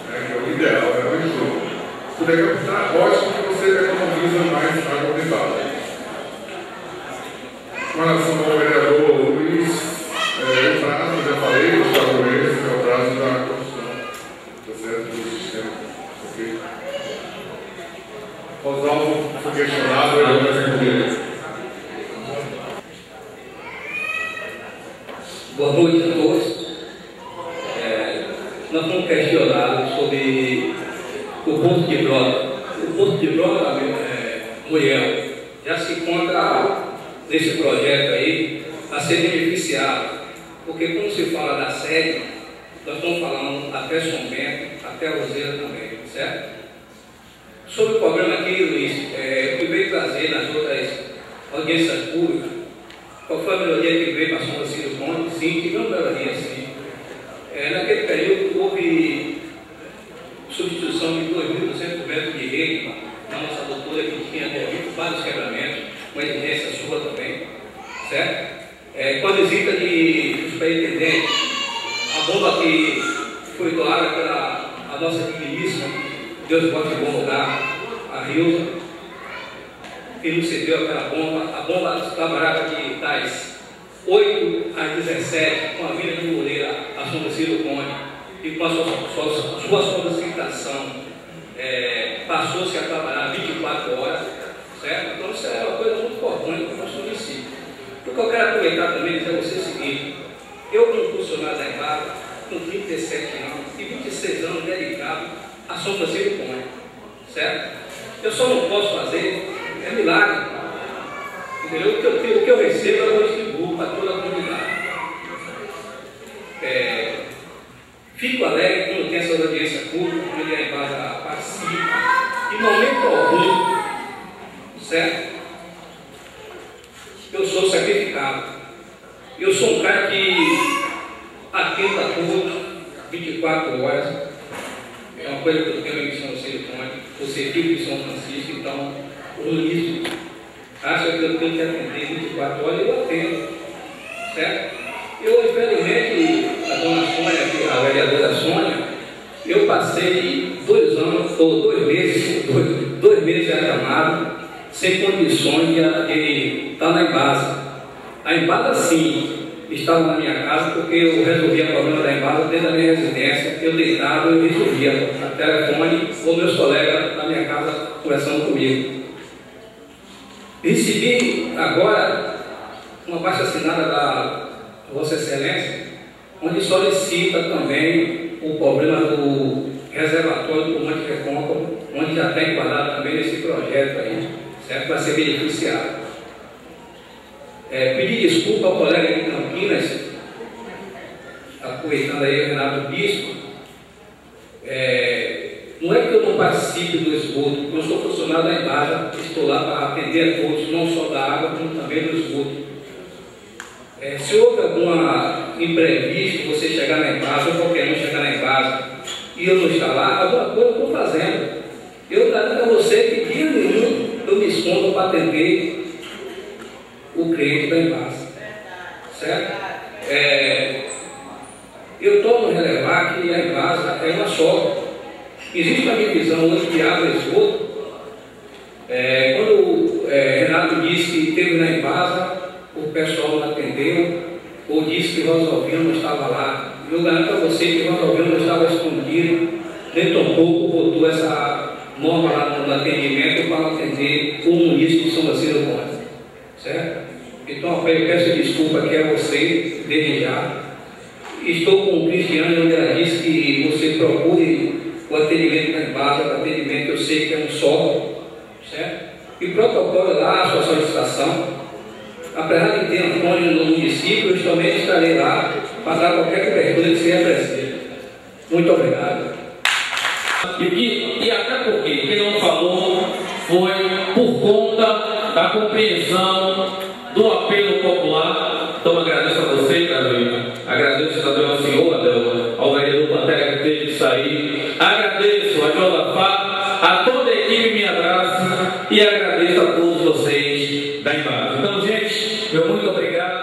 que é o ideal, é a água de chuva. Se puder captar, ótimo que você economiza mais água de Embasa. Com relação ao vereador Luiz, o prazo, já falei, os 4 meses é o prazo da construção, tá certo, do sistema, ok? Oswaldo foi questionado, ele vai responder. Boa noite a todos. Nós fomos questionados sobre o posto de Brota. O posto de Brota, Muriel, já se encontra nesse projeto aí a ser beneficiado. Porque quando se fala da sede, nós estamos falando até São Bento, até Roseira também, certo? Sobre o problema aqui, Luiz, que veio trazer nas outras audiências públicas, qual foi a melhoria que veio para São Francisco do Conde? Sim, tivemos melhoria, sim. Naquele período houve substituição de 2.200 metros de rede na nossa doutora, que tinha vários quebramentos, uma exigência sua também, certo? Com a visita do superintendente, a bomba que foi doada pela a nossa digníssima, Deus bote em bom lugar, a Rilza, que nos cedeu aquela bomba. A bomba trabalhava de das 8 às 17, com a vinda de Moreira a São Francisco do Conde, e com a sua solicitação, passou-se a trabalhar 24 horas, certo? Então isso é uma coisa muito importante para o nosso município. O que eu quero aproveitar também e dizer a você o seguinte: eu, como funcionário da Embrapa, com 37 anos e 26 anos dedicado a São Francisco do Conde, certo? Eu só não posso fazer, é milagre, entendeu? O que eu recebo eu distribuo para toda a comunidade. Fico alegre quando tem essas audiências públicas, onde a Embasa participa, em momento algum, certo? Eu sou sacrificado. Eu sou um cara que atendo a todos 24 horas. É uma coisa que eu tenho em São Francisco do Conde. Eu sei filho de São Francisco, então o Luiz acha que eu tenho que atender 24 horas e eu atendo, certo? Eu, infelizmente, a dona Sônia, a vereadora Sônia, eu passei 2 anos, ou 2 meses, 2 meses acamado, sem condições de estar na Embasa. A Embasa, sim, estava na minha casa porque eu resolvia o problema da Embasa dentro da minha residência. Eu deitava, eu resolvia a telefone ou meus colegas na minha casa conversando comigo. Recebi agora uma baixa assinada da Vossa Excelência, onde solicita também o problema do reservatório do Monte Recôncavo, onde já está enquadrado também nesse projeto aí, certo? Para ser beneficiado. Pedir desculpa ao colega de Campinas, aproveitando aí o Renato Bispo, não é que eu não participe do esgoto, eu sou funcionário da Embasa, estou lá para atender a todos, não só da água, como também do esgoto. Se houve algum imprevisto, você chegar na Embasa, ou qualquer um chegar na Embasa, e eu não estar lá, alguma coisa eu estou fazendo. Eu garanto a você que dia nenhum eu me escondo para atender o cliente da Embasa, certo? Eu tomo relevar que a Embasa é uma só. Existe uma divisão hoje de água e esgoto. Quando o Renato disse que teve na Embasa, o pessoal não atendeu, ou disse que Rosalvino não estava lá. Eu garanto a você que Rosalvino não estava escondido, nem tampouco botou essa norma lá no atendimento para atender o município de São Francisco do Conde, certo? Então eu peço desculpa aqui a você, desde já. Estou com o Cristiano, onde ela disse que você procure o atendimento na Embasa, o atendimento eu sei que é um só, certo? E protocolo lá a sua solicitação. Apesar de ter Antônio no município, eu também estarei lá para dar qualquer cobertura que seja preciso. Muito obrigado. E até porque quem não falou foi por conta da compreensão do apelo popular. Então agradeço a você, Carolina. Agradeço também ao senhor, ao vereador Pantera que teve que sair. Agradeço a Josafá, a toda a equipe me abraça e agradeço a todos vocês da Embasa. Então, gente, meu muito obrigado.